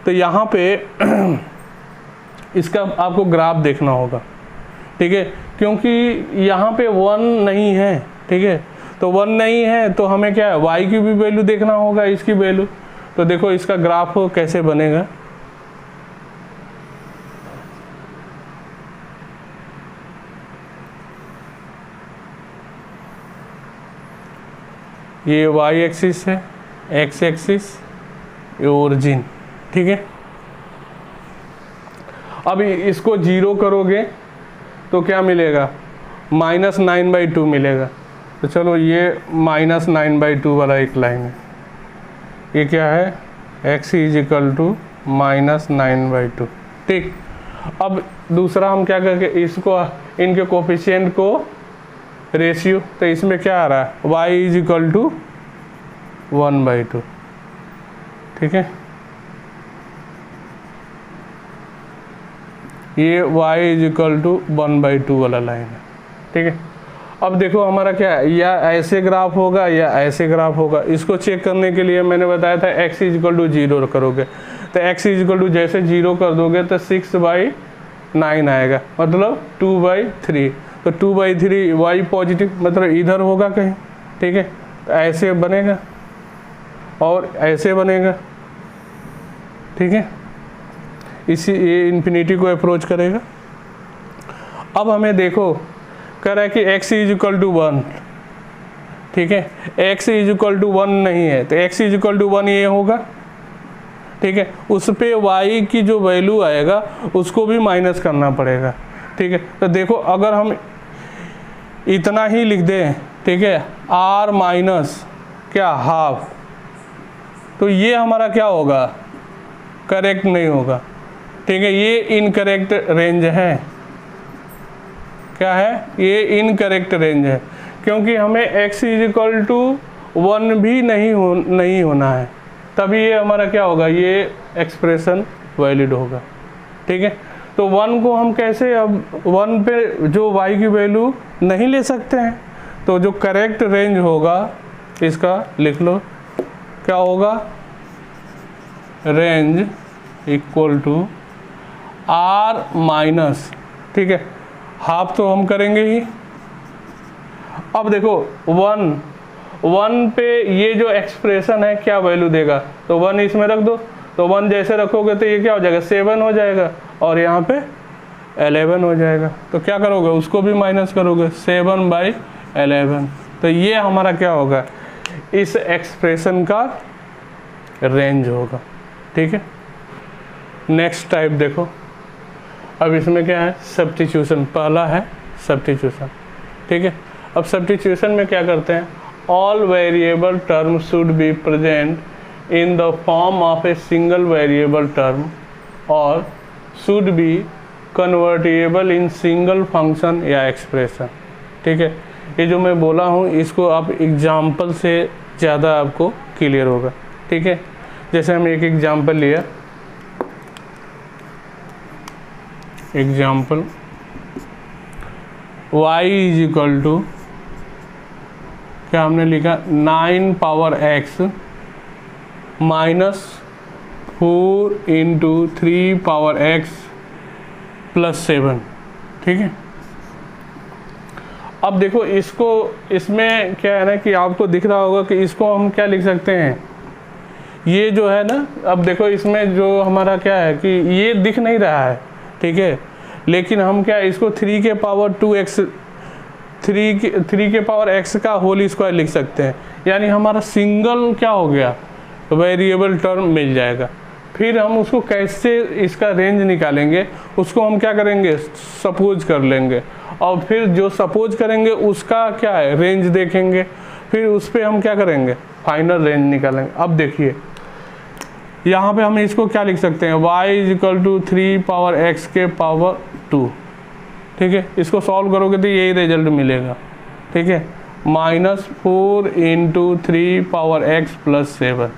तो यहाँ पे इसका आपको ग्राफ देखना होगा। ठीक है। क्योंकि यहाँ पे 1 नहीं है। ठीक है। तो 1 नहीं है तो हमें क्या है, y की भी वैल्यू देखना होगा, इसकी वैल्यू। तो देखो इसका ग्राफ कैसे बनेगा, ये y एक्सिस है, x एक्सिस, ये ओरिजिन। ठीक है। अब इसको 0 करोगे तो क्या मिलेगा, -9/2 मिलेगा। तो चलो ये -9/2 वाला एक लाइन है, ये क्या है, x इज इक्वल टू -9/2। ठीक। अब दूसरा हम क्या करके इसको, इनके कोफिशिएंट को रेशियो, तो इसमें क्या आ रहा है, y इज इक्वल टू 1/2। ठीक है। ये y इज इक्वल टू 1/2 वाला लाइन है। ठीक है। अब देखो हमारा क्या है, या ऐसे ग्राफ होगा या ऐसे ग्राफ होगा। इसको चेक करने के लिए मैंने बताया था x इज इक्वल टू 0 करोगे, तो x इज इक्वल टू जैसे 0 कर दोगे तो 6/9 आएगा, मतलब 2/3। तो 2/3 y पॉजिटिव, मतलब इधर होगा कहीं। ठीक है। तो ऐसे बनेगा और ऐसे बनेगा। ठीक है। इसी ये इन्फिनिटी को अप्रोच करेगा। अब हमें देखो कह रहा है कि x इज इक्वल टू 1। ठीक है। x इज इक्वल टू 1 नहीं है तो x इज इक्वल टू 1 ये होगा। ठीक है। उस पे y की जो वैल्यू आएगा उसको भी माइनस करना पड़ेगा। ठीक है। तो देखो अगर हम इतना ही लिख दें, ठीक है, r माइनस क्या हाफ, तो ये हमारा क्या होगा, करेक्ट नहीं होगा। ठीक है, ये इनकरेक्ट रेंज है। क्या है? ये इनकरेक्ट रेंज है, क्योंकि हमें x इजिकल टू 1 भी नहीं होना है, तभी ये हमारा क्या होगा, ये एक्सप्रेशन वैलिड होगा। ठीक है, तो 1 को हम कैसे, अब 1 पे जो y की वैल्यू नहीं ले सकते हैं, तो जो करेक्ट रेंज होगा इसका लिख लो, क्या होगा, range equal to r minus, ठीक है, हाफ तो हम करेंगे ही। अब देखो 1 पे ये जो एक्सप्रेशन है क्या वैल्यू देगा, तो 1 इसमें रख दो, तो 1 जैसे रखोगे तो ये क्या हो जाएगा, 7 हो जाएगा, और यहाँ पे 11 हो जाएगा। तो क्या करोगे, उसको भी माइनस करोगे, 7/11, तो ये हमारा क्या होगा, इस एक्सप्रेशन का रेंज होगा। ठीक है, नेक्स्ट टाइप देखो, अब इसमें क्या है, सब्स्टिट्यूशन। पहला है सब्स्टिट्यूशन। ठीक है, अब सब्स्टिट्यूशन में क्या करते हैं, all variable term should be present in the form of a single variable term और should be convertible in single function या एक्सप्रेशन। ठीक है, ये जो मैं बोला हूँ इसको आप एग्जाम्पल से ज़्यादा आपको क्लियर होगा। ठीक है, जैसे हम एक एग्जाम्पल लिया, example y is equal to, क्या हमने लिखा, 9 power x minus 4 into 3 power x plus 7। ठीक है, अब देखो इसको, इसमें क्या है ना कि आपको दिख रहा होगा कि इसको हम क्या लिख सकते हैं, ये जो है ना, अब देखो इसमें जो हमारा क्या है कि ये दिख नहीं रहा है। ठीक है, लेकिन हम क्या, इसको 3 के पावर 2x, 3 के पावर x का होल स्क्वायर लिख सकते हैं, यानी हमारा सिंगल क्या हो गया, वेरिएबल टर्म मिल जाएगा। फिर हम उसको कैसे इसका रेंज निकालेंगे, उसको हम क्या करेंगे, सपोज कर लेंगे, और फिर जो सपोज करेंगे उसका क्या है, रेंज देखेंगे, फिर उस पर हम क्या करेंगे, फाइनल रेंज निकालेंगे। अब देखिए यहाँ पे हम इसको क्या लिख सकते हैं, y is equal to 3 power x के पावर 2। ठीक है, इसको सॉल्व करोगे तो यही रिजल्ट मिलेगा। ठीक है, -4 इंटू 3 पावर x प्लस 7।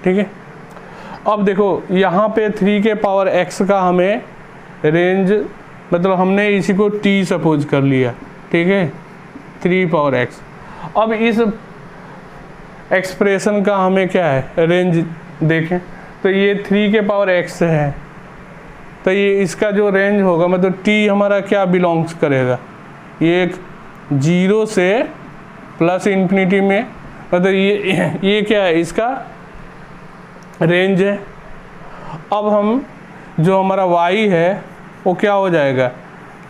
ठीक है, अब देखो यहाँ पे 3 के पावर x का हमें रेंज, मतलब हमने इसी को t सपोज कर लिया। ठीक है, 3 पावर x। अब इस एक्सप्रेशन का हमें क्या है, रेंज देखें, तो ये 3 के पावर x है, तो ये इसका जो रेंज होगा, मतलब t हमारा क्या बिलोंग्स करेगा, ये 0 से प्लस इन्फिनिटी में, मतलब ये क्या है, इसका रेंज है। अब हम जो हमारा y है वो क्या हो जाएगा,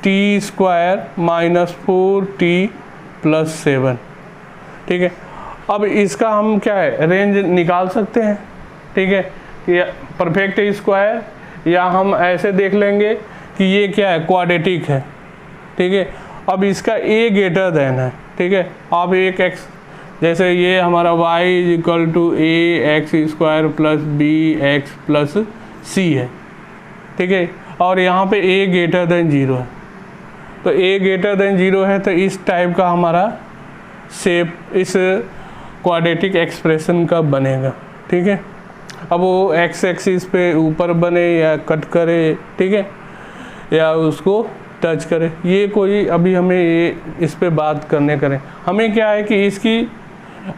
t² माइनस 4t प्लस 7। ठीक है, अब इसका हम क्या है, रेंज निकाल सकते हैं। ठीक है, ये परफेक्ट स्क्वायर, या हम ऐसे देख लेंगे कि ये क्या है, क्वाड्रेटिक है। ठीक है, अब इसका a ग्रेटर देन है। ठीक है, अब एक x, जैसे ये हमारा y is equal to ax² plus bx plus c है। ठीक है, और यहाँ पे a ग्रेटर देन 0 है, तो a ग्रेटर देन 0 है, तो इस टाइप का हमारा शेप इस क्वाड्रेटिक एक्सप्रेशन का बनेगा। ठीक है, अब वो एक्स एक्सिस पे ऊपर बने या कट करे, ठीक है, या उसको टच करे, ये कोई अभी हमें ये इस पे बात करने करें। हमें क्या है कि इसकी,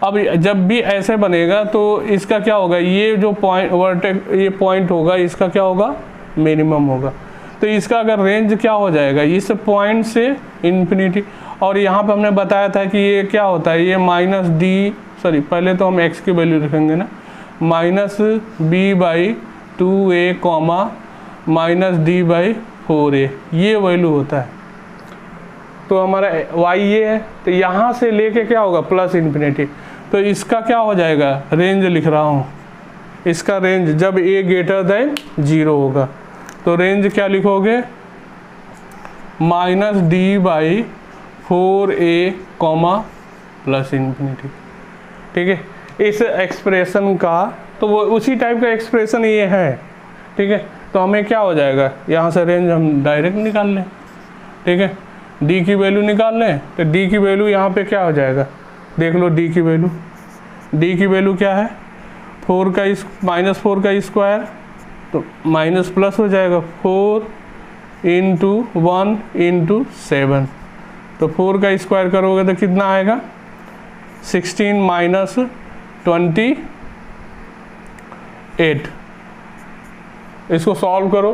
अब जब भी ऐसे बनेगा तो इसका क्या होगा, ये जो पॉइंट ये पॉइंट होगा, इसका क्या होगा, मिनिमम होगा। तो इसका अगर रेंज क्या हो जाएगा, इस पॉइंट से इन्फिनिटी। और यहाँ पे हमने बताया था कि ये क्या होता है, ये -d, पहले तो हम x की वैल्यू रखेंगे ना, -b/2a कॉमा -d/4a, ये वैल्यू होता है। तो हमारा y ये है, तो यहाँ से लेके क्या होगा, प्लस इन्फिनिटी। तो इसका क्या हो जाएगा, रेंज लिख रहा हूँ, इसका रेंज जब a ग्रेटर देन 0 होगा, तो रेंज क्या लिखोगे, -d/4a कॉमा प्लस इन्फिनिटी। ठीक है, इस एक्सप्रेशन का, तो वो उसी टाइप का एक्सप्रेशन ये है। ठीक है, तो हमें क्या हो जाएगा, यहाँ से रेंज हम डायरेक्ट निकाल लें, ठीक है। डी की वैल्यू निकाल लें तो डी की वैल्यू यहाँ पे क्या हो जाएगा, देख लो डी की वैल्यू क्या है, 4 का -4 का स्क्वायर, तो माइनस प्लस हो जाएगा 4 × 1 × 7, तो 4 का स्क्वायर करोगे तो कितना आएगा, 16 - 28। इसको सॉल्व करो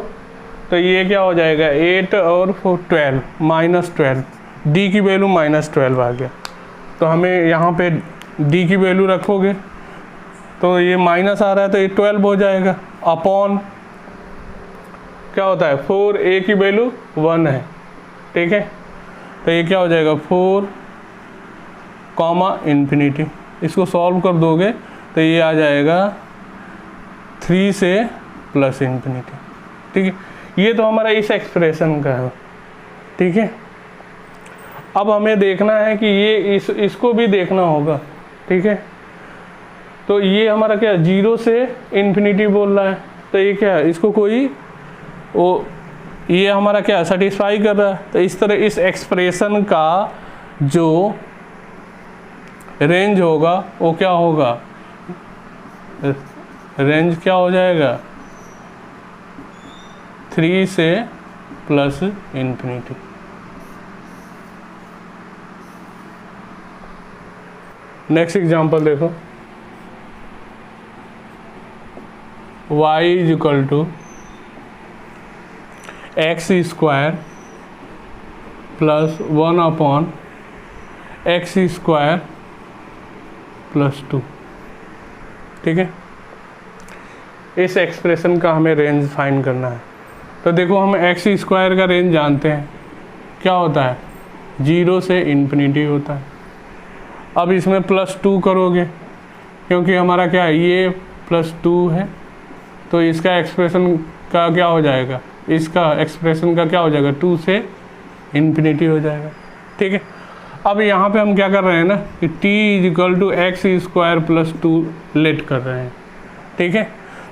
तो ये क्या हो जाएगा, 8 और 4 12 -12, डी की वैल्यू -12 आ गया। तो हमें यहाँ पे डी की वैल्यू रखोगे तो ये माइनस आ रहा है तो ये 12 हो जाएगा, अपॉन क्या होता है 4, ए की वैल्यू 1 है, ठीक है। तो ये क्या हो जाएगा 4, ∞। इसको सॉल्व कर दोगे तो ये आ जाएगा 3 से +∞, ठीक है। ये तो हमारा इस एक्सप्रेशन का है, ठीक है। अब हमें देखना है कि ये इसको भी देखना होगा, ठीक है। तो ये हमारा क्या 0 से ∞ बोल रहा है, तो ये क्या है, इसको कोई ये हमारा क्या सेटिस्फाई कर रहा है। तो इस तरह इस एक्सप्रेशन का जो रेंज होगा वो क्या होगा, रेंज क्या हो जाएगा 3 से +∞। नेक्स्ट एग्जांपल देखो, y = x² + 1/x² + 2, ठीक है। इस एक्सप्रेशन का हमें रेंज फाइंड करना है। तो देखो हम x² का रेंज जानते हैं, क्या होता है 0 से ∞ होता है। अब इसमें +2 करोगे, क्योंकि हमारा क्या है ये +2 है, तो इसका एक्सप्रेशन का क्या हो जाएगा, इसका एक्सप्रेशन का क्या हो जाएगा 2 से ∞ हो जाएगा, ठीक है। अब यहाँ पे हम क्या कर रहे हैं ना कि t = x² + 2 लेट कर रहे हैं, ठीक है।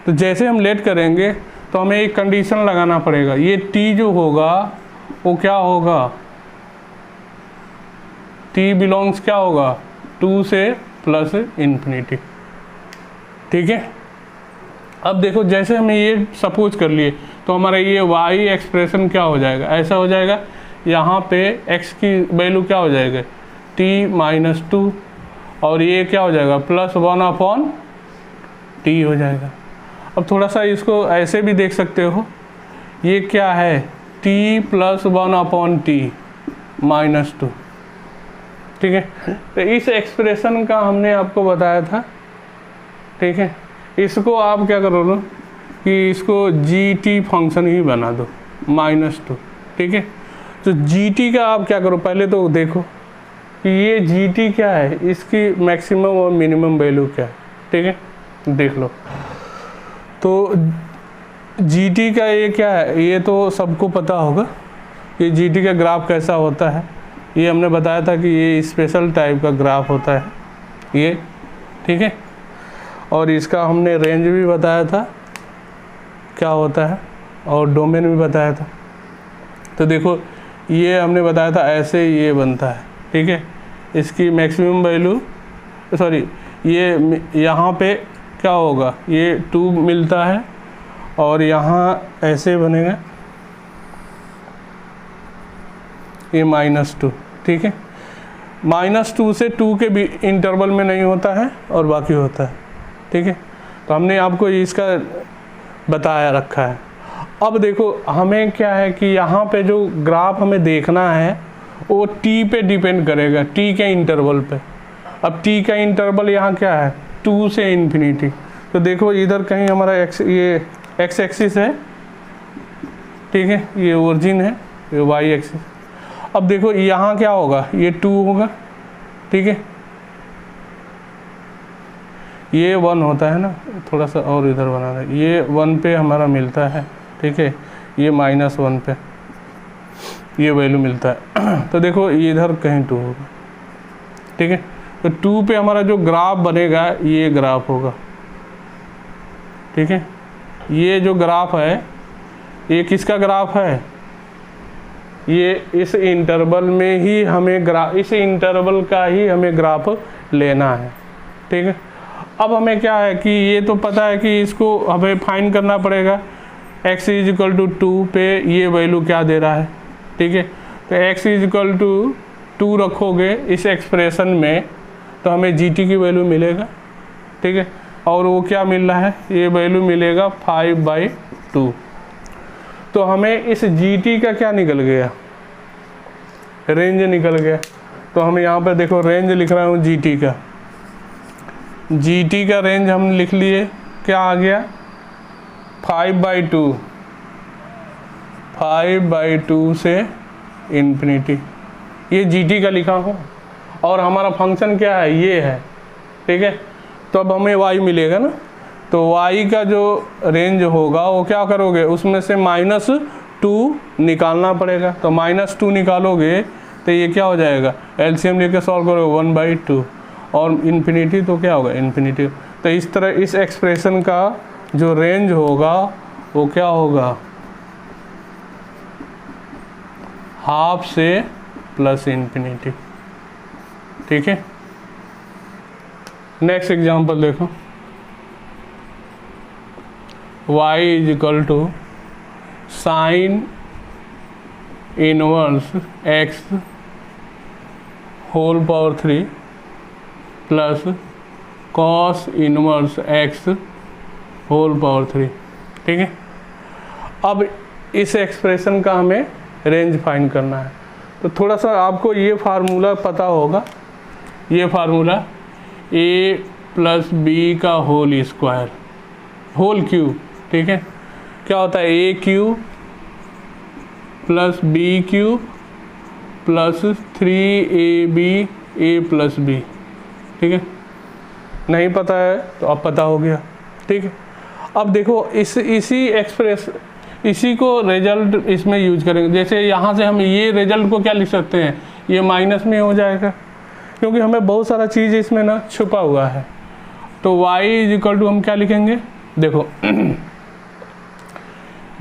तो जैसे हम लेट करेंगे तो हमें एक कंडीशन लगाना पड़ेगा, ये t जो होगा वो क्या होगा, t बिलोंग्स क्या होगा 2 से +∞, ठीक है। अब देखो जैसे हमें ये सपोज कर लिए तो हमारा ये y एक्सप्रेशन क्या हो जाएगा, ऐसा हो जाएगा, यहाँ पे x की वैल्यू क्या हो जाएगा t - 2 और ये क्या हो जाएगा +1/t हो जाएगा। अब थोड़ा सा इसको ऐसे भी देख सकते हो, ये क्या है t + 1/t - 2, ठीक है। तो इस एक्सप्रेशन का हमने आपको बताया था, ठीक है। इसको आप क्या करो ना कि इसको gt फंक्शन ही बना दो -2, ठीक है। तो gt का आप क्या करो, पहले तो देखो कि ये gt क्या है, इसकी मैक्सिमम और मिनिमम वैल्यू क्या है, ठीक है, देख लो। तो gt का ये क्या है, ये तो सबको पता होगा कि gt का ग्राफ कैसा होता है। ये हमने बताया था कि ये स्पेशल टाइप का ग्राफ होता है ये, ठीक है। और इसका हमने रेंज भी बताया था क्या होता है, और डोमेन भी बताया था। तो देखो ये हमने बताया था ऐसे ये बनता है, ठीक है। इसकी मैक्सिमम वैल्यू सॉरी ये यहाँ पे क्या होगा, ये 2 मिलता है और यहाँ ऐसे बनेगा ये -2, ठीक है। -2 से 2 के भी इंटरवल में नहीं होता है और बाकी होता है, ठीक है। तो हमने आपको इसका बताया रखा है। अब देखो हमें क्या है कि यहाँ पे जो ग्राफ हमें देखना है वो t पे डिपेंड करेगा, t के इंटरवल पे। अब t का इंटरवल यहाँ क्या है 2 से ∞। तो देखो इधर कहीं हमारा ये x एक्सिस है, ठीक है, ये ओरिजिन है, ये y एक्सिस। अब देखो यहाँ क्या होगा, ये 2 होगा, ठीक है, ये 1 होता है ना, थोड़ा सा और इधर बना है, ये 1 पे हमारा मिलता है, ठीक है, ये -1 पे ये वैल्यू मिलता है। तो देखो इधर कहीं 2 होगा, ठीक है। तो 2 पे हमारा जो ग्राफ बनेगा ये ग्राफ होगा, ठीक है। ये जो ग्राफ है ये किसका ग्राफ है, ये इस इंटरवल में ही हमें इस इंटरवल का ही हमें ग्राफ लेना है। ठीक है, अब हमें क्या है कि ये तो पता है कि इसको हमें फाइंड करना पड़ेगा x इज इक्वल टू 2 पे ये वैल्यू क्या दे रहा है। ठीक है, तो x इज इक्वल टू 2 रखोगे इस एक्सप्रेशन में तो हमें gt की वैल्यू मिलेगा। ठीक है, और वो क्या मिल रहा है, ये वैल्यू मिलेगा 5/2। तो हमें इस gt का क्या निकल गया, रेंज निकल गया। तो हम यहाँ पर देखो रेंज लिख रहा हूँ gt का, gt का रेंज हम लिख लिए, क्या आ गया 5/2, 5/2 से इन्फिनिटी, ये gt का लिखा हूँ। और हमारा फंक्शन क्या है, ये है। ठीक है, तो अब हमें y मिलेगा ना, तो y का जो रेंज होगा वो क्या करोगे, उसमें से -2 निकालना पड़ेगा। तो -2 निकालोगे तो ये क्या हो जाएगा, एलसीएम लेके सॉल्व करोगे 1/2, और इन्फिनिटी तो क्या होगा, इन्फिनिटी। तो इस तरह इस एक्सप्रेशन का जो रेंज होगा वो क्या होगा, हाफ से प्लस इन्फिनिटी। ठीक है, नेक्स्ट एग्जांपल देखो, y is equal to sine inverse x whole power 3 plus cos inverse x whole power 3। ठीक है, अब इस एक्सप्रेशन का हमें रेंज फाइंड करना है। तो थोड़ा सा आपको ये फार्मूला पता होगा, ये फार्मूला a प्लस बी का होल स्क्वायर होल क्यूब। ठीक है, क्या होता है, A cube plus B cube plus 3ab a plus B. ठीक है, नहीं पता है तो अब पता हो गया। ठीक है, अब देखो इसी को रिजल्ट इसमें यूज करेंगे। जैसे यहाँ से हम ये रिजल्ट को क्या लिख सकते हैं, ये माइनस में हो जाएगा, क्योंकि हमें बहुत सारा चीज़ इसमें ना छुपा हुआ है। तो y इज इक्वल टू हम क्या लिखेंगे, देखो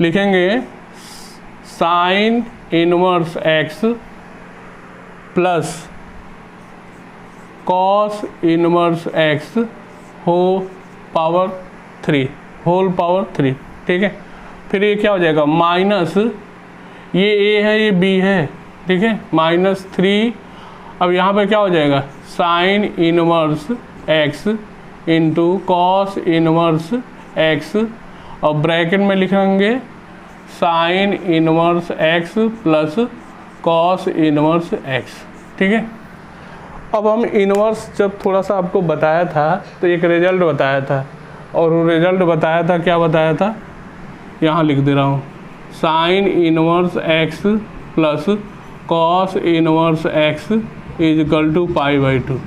लिखेंगे sine inverse x plus cos inverse x whole power 3। ठीक है, फिर ये क्या हो जाएगा, माइनस ये a है ये b है। ठीक है, -3, अब यहाँ पे क्या हो जाएगा, sign inverse x into cos inverse x, और ब्रैकेट में लिखेंगे sine inverse x plus cos inverse x। ठीक है, अब हम इनवर्स जब थोड़ा सा आपको बताया था तो एक रिजल्ट बताया था, और वो रिजल्ट बताया था, क्या बताया था, यहाँ लिख दे रहा हूँ, sine inverse x plus cos inverse x is equal to 5/2,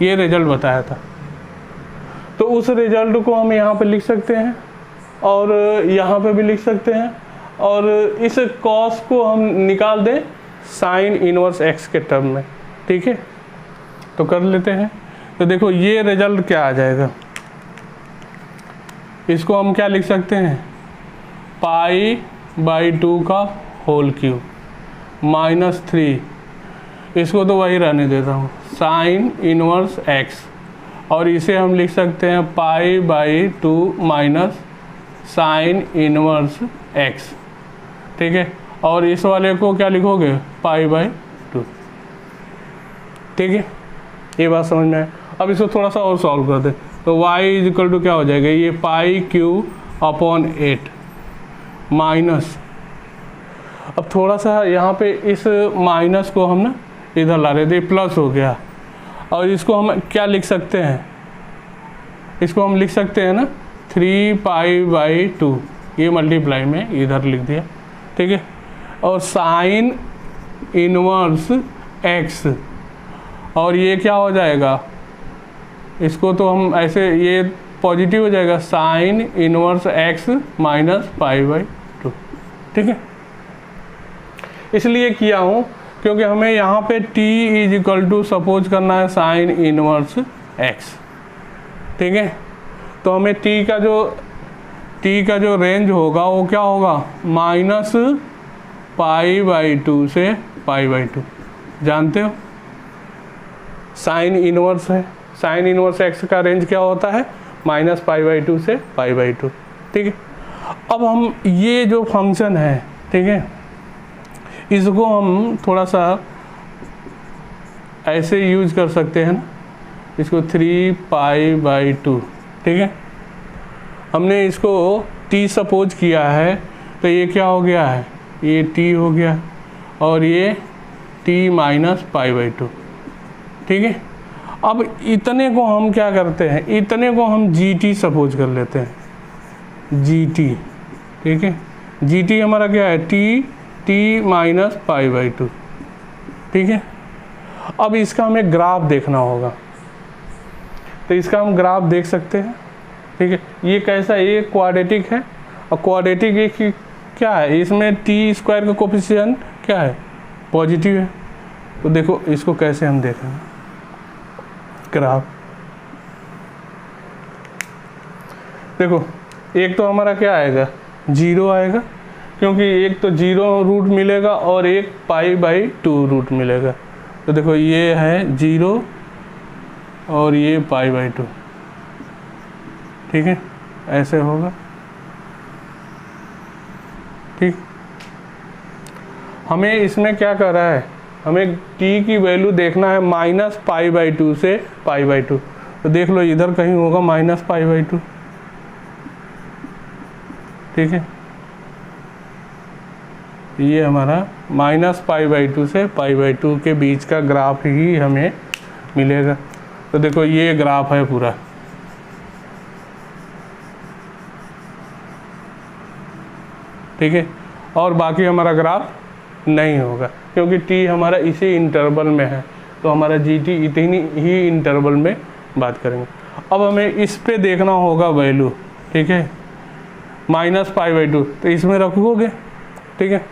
ये रिजल्ट बताया था। तो उस रिजल्ट को हम यहाँ पे लिख सकते हैं और यहाँ पे भी लिख सकते हैं, और इस कॉस को हम निकाल दें साइन इनवर्स x के टर्म में। ठीक है, तो कर लेते हैं। तो देखो ये रिजल्ट क्या आ जाएगा, इसको हम क्या लिख सकते हैं, π/2 का होल क्यूब -3, इसको तो वही रहने देता हूँ, साइन इनवर्स x, और इसे हम लिख सकते हैं π/2 माइनस साइन इनवर्स x। ठीक है, और इस वाले को क्या लिखोगे, π/2। ठीक है, ये बात समझ में आए। अब इसको थोड़ा सा और सॉल्व कर दे, तो y इज इक्वल टू क्या हो जाएगा, ये π/8 माइनस, अब थोड़ा सा यहाँ पे इस माइनस को हम ना इधर ला रहे थे, प्लस हो गया, और इसको हम क्या लिख सकते हैं, इसको हम लिख सकते हैं ना 3π/2, ये मल्टीप्लाई में इधर लिख दिया। ठीक है, और साइन इनवर्स x, और ये क्या हो जाएगा, इसको तो हम ऐसे, ये पॉजिटिव हो जाएगा, साइन इनवर्स x माइनस π/2। ठीक है, इसलिए किया हूँ क्योंकि हमें यहाँ पे t is equal to suppose करना है साइन इनवर्स x। ठीक है, तो हमें t टी का जो रेंज होगा वो क्या होगा, -π/2 से π/2। जानते हो साइन इनवर्स है, साइन इनवर्स एक्स का रेंज क्या होता है, -π/2 से π/2। ठीक है, अब हम ये जो फंक्शन है, ठीक है, इसको हम थोड़ा सा ऐसे यूज कर सकते हैं ना, इसको 3π/2। ठीक है, हमने इसको t सपोज किया है तो ये क्या हो गया है, ये t हो गया और ये t -π/2। ठीक है, अब इतने को हम क्या करते हैं, इतने को हम gt सपोज कर लेते हैं, gt। ठीक है, gt हमारा क्या है, t -π/2। ठीक है, अब इसका हमें ग्राफ देखना होगा, तो इसका हम ग्राफ देख सकते हैं। ठीक है, ये कैसा, ये क्वाड्रेटिक है और क्वाड्रेटिक एक क्या है, इसमें टी स्क्वायर का कोफिशिएंट क्या है, पॉजिटिव है। तो देखो इसको कैसे हम देखेंगे ग्राफ। देखो एक तो हमारा क्या आएगा, 0 आएगा, क्योंकि एक तो 0 रूट मिलेगा और एक π/2 रूट मिलेगा। तो देखो ये है 0 और ये π/2। ठीक है, ऐसे होगा। ठीक, हमें इसमें क्या कर रहा है, हमें t की वैल्यू देखना है -π/2 से π/2। तो देख लो इधर कहीं होगा -π/2। ठीक है, ये हमारा -π/2 से π/2 के बीच का ग्राफ ही हमें मिलेगा। तो देखो ये ग्राफ है पूरा। ठीक है, और बाकी हमारा ग्राफ नहीं होगा क्योंकि t हमारा इसी इंटरवल में है, तो हमारा gt इतनी ही इंटरवल में बात करेंगे। अब हमें इस पे देखना होगा वैल्यू। ठीक है, -π/2 तो इसमें रखोगे। ठीक है,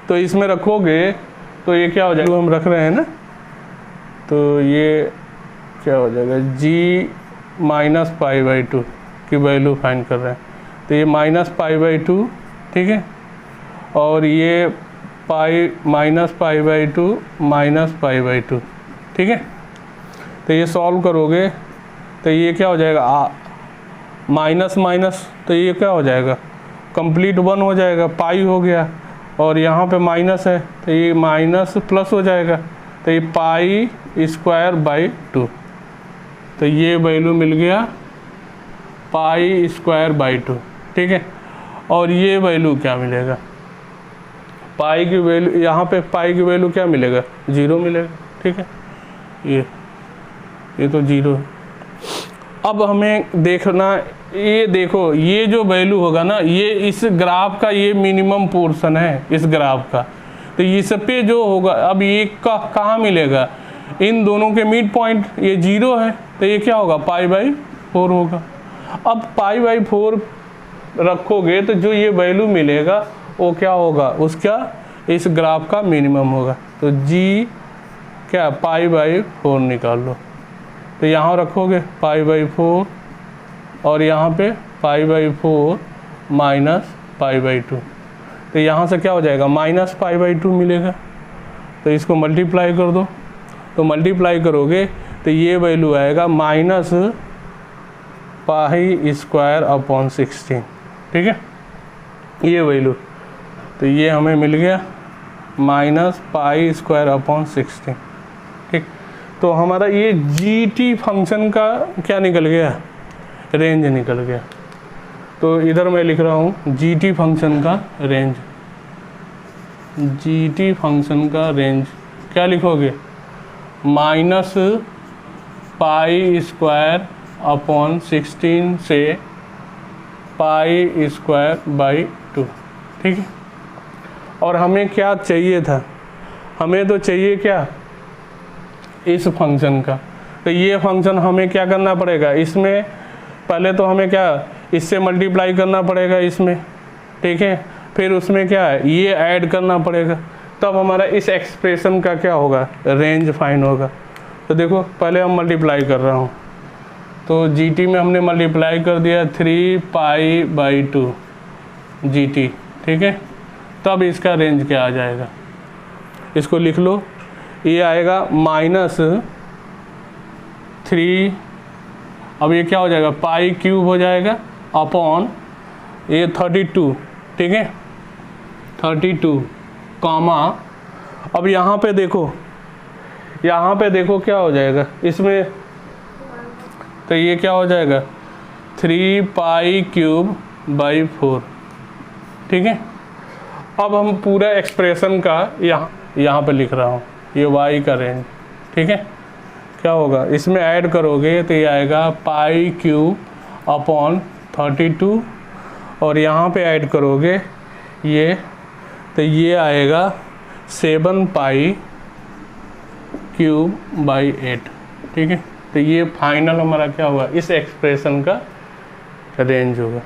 तो इसमें रखोगे तो ये क्या हो जाएगा, हम रख रहे हैं ना, तो ये क्या हो जाएगा, g -π/2 की वैल्यू फाइंड कर रहे हैं, तो ये -π/2। ठीक है, और ये -π/2 -π/2। ठीक है, तो ये सॉल्व करोगे तो ये क्या हो जाएगा, माइनस माइनस, तो ये क्या हो जाएगा, कंप्लीट 1 हो जाएगा, पाई हो गया, और यहाँ पे माइनस है तो ये माइनस प्लस हो जाएगा, तो ये π²/2। तो ये वैल्यू मिल गया π²/2। ठीक है, और ये वैल्यू क्या मिलेगा, पाई की वैल्यू, यहाँ पे पाई की वैल्यू क्या मिलेगा, 0 मिलेगा। ठीक है, ये तो 0 है। अब हमें देखना, ये देखो ये जो वैल्यू होगा ना, ये इस ग्राफ का ये मिनिमम पोर्शन है इस ग्राफ का, तो इस पे जो होगा, अब ये कहाँ मिलेगा, इन दोनों के मिड पॉइंट, ये 0 है तो ये क्या होगा, π/4 होगा। अब π/4 रखोगे तो जो ये वैल्यू मिलेगा वो क्या होगा, उसका इस ग्राफ का मिनिमम होगा। तो g क्या, π/4 निकाल लो, तो यहाँ रखोगे π/4 और यहाँ पे π/4 -π/2, तो यहाँ से क्या हो जाएगा, -π/2 मिलेगा। तो इसको मल्टीप्लाई कर दो, तो मल्टीप्लाई करोगे तो ये वैल्यू आएगा -π²/16। ठीक है, ये वैल्यू, तो ये हमें मिल गया -π²/16। ठीक, तो हमारा ये gt फंक्शन का क्या निकल गया, रेंज निकल गया। तो इधर मैं लिख रहा हूँ gt फंक्शन का रेंज, gt फंक्शन का रेंज क्या लिखोगे, -π²/16 से π²/2। ठीक है, और हमें क्या चाहिए था, हमें तो चाहिए क्या, इस फंक्शन का। तो ये फंक्शन हमें क्या करना पड़ेगा, इसमें पहले तो हमें क्या, इससे मल्टीप्लाई करना पड़ेगा इसमें। ठीक है, फिर उसमें क्या है, ये ऐड करना पड़ेगा, तब हमारा इस एक्सप्रेशन का क्या होगा, रेंज फाइंड होगा। तो देखो पहले हम मल्टीप्लाई कर रहा हूँ, तो GT में हमने मल्टीप्लाई कर दिया 3π/2 GT, ठीक है। तब इसका रेंज क्या आ जाएगा, इसको लिख लो, ये आएगा -3, अब ये क्या हो जाएगा π³ हो जाएगा अपॉन ये 32, ठीक है 32 कॉमा, अब यहाँ पे देखो क्या हो जाएगा इसमें, तो ये क्या हो जाएगा 3π³/4, ठीक है। अब हम पूरा एक्सप्रेशन का यहाँ पे लिख रहा हूँ, ये y का रेंज, ठीक है। क्या होगा इसमें ऐड करोगे तो ये आएगा π³ अपॉन 32, और यहाँ पे ऐड करोगे ये, तो ये आएगा 7π³/8, ठीक है। तो ये फाइनल हमारा क्या होगा, इस एक्सप्रेशन का रेंज होगा।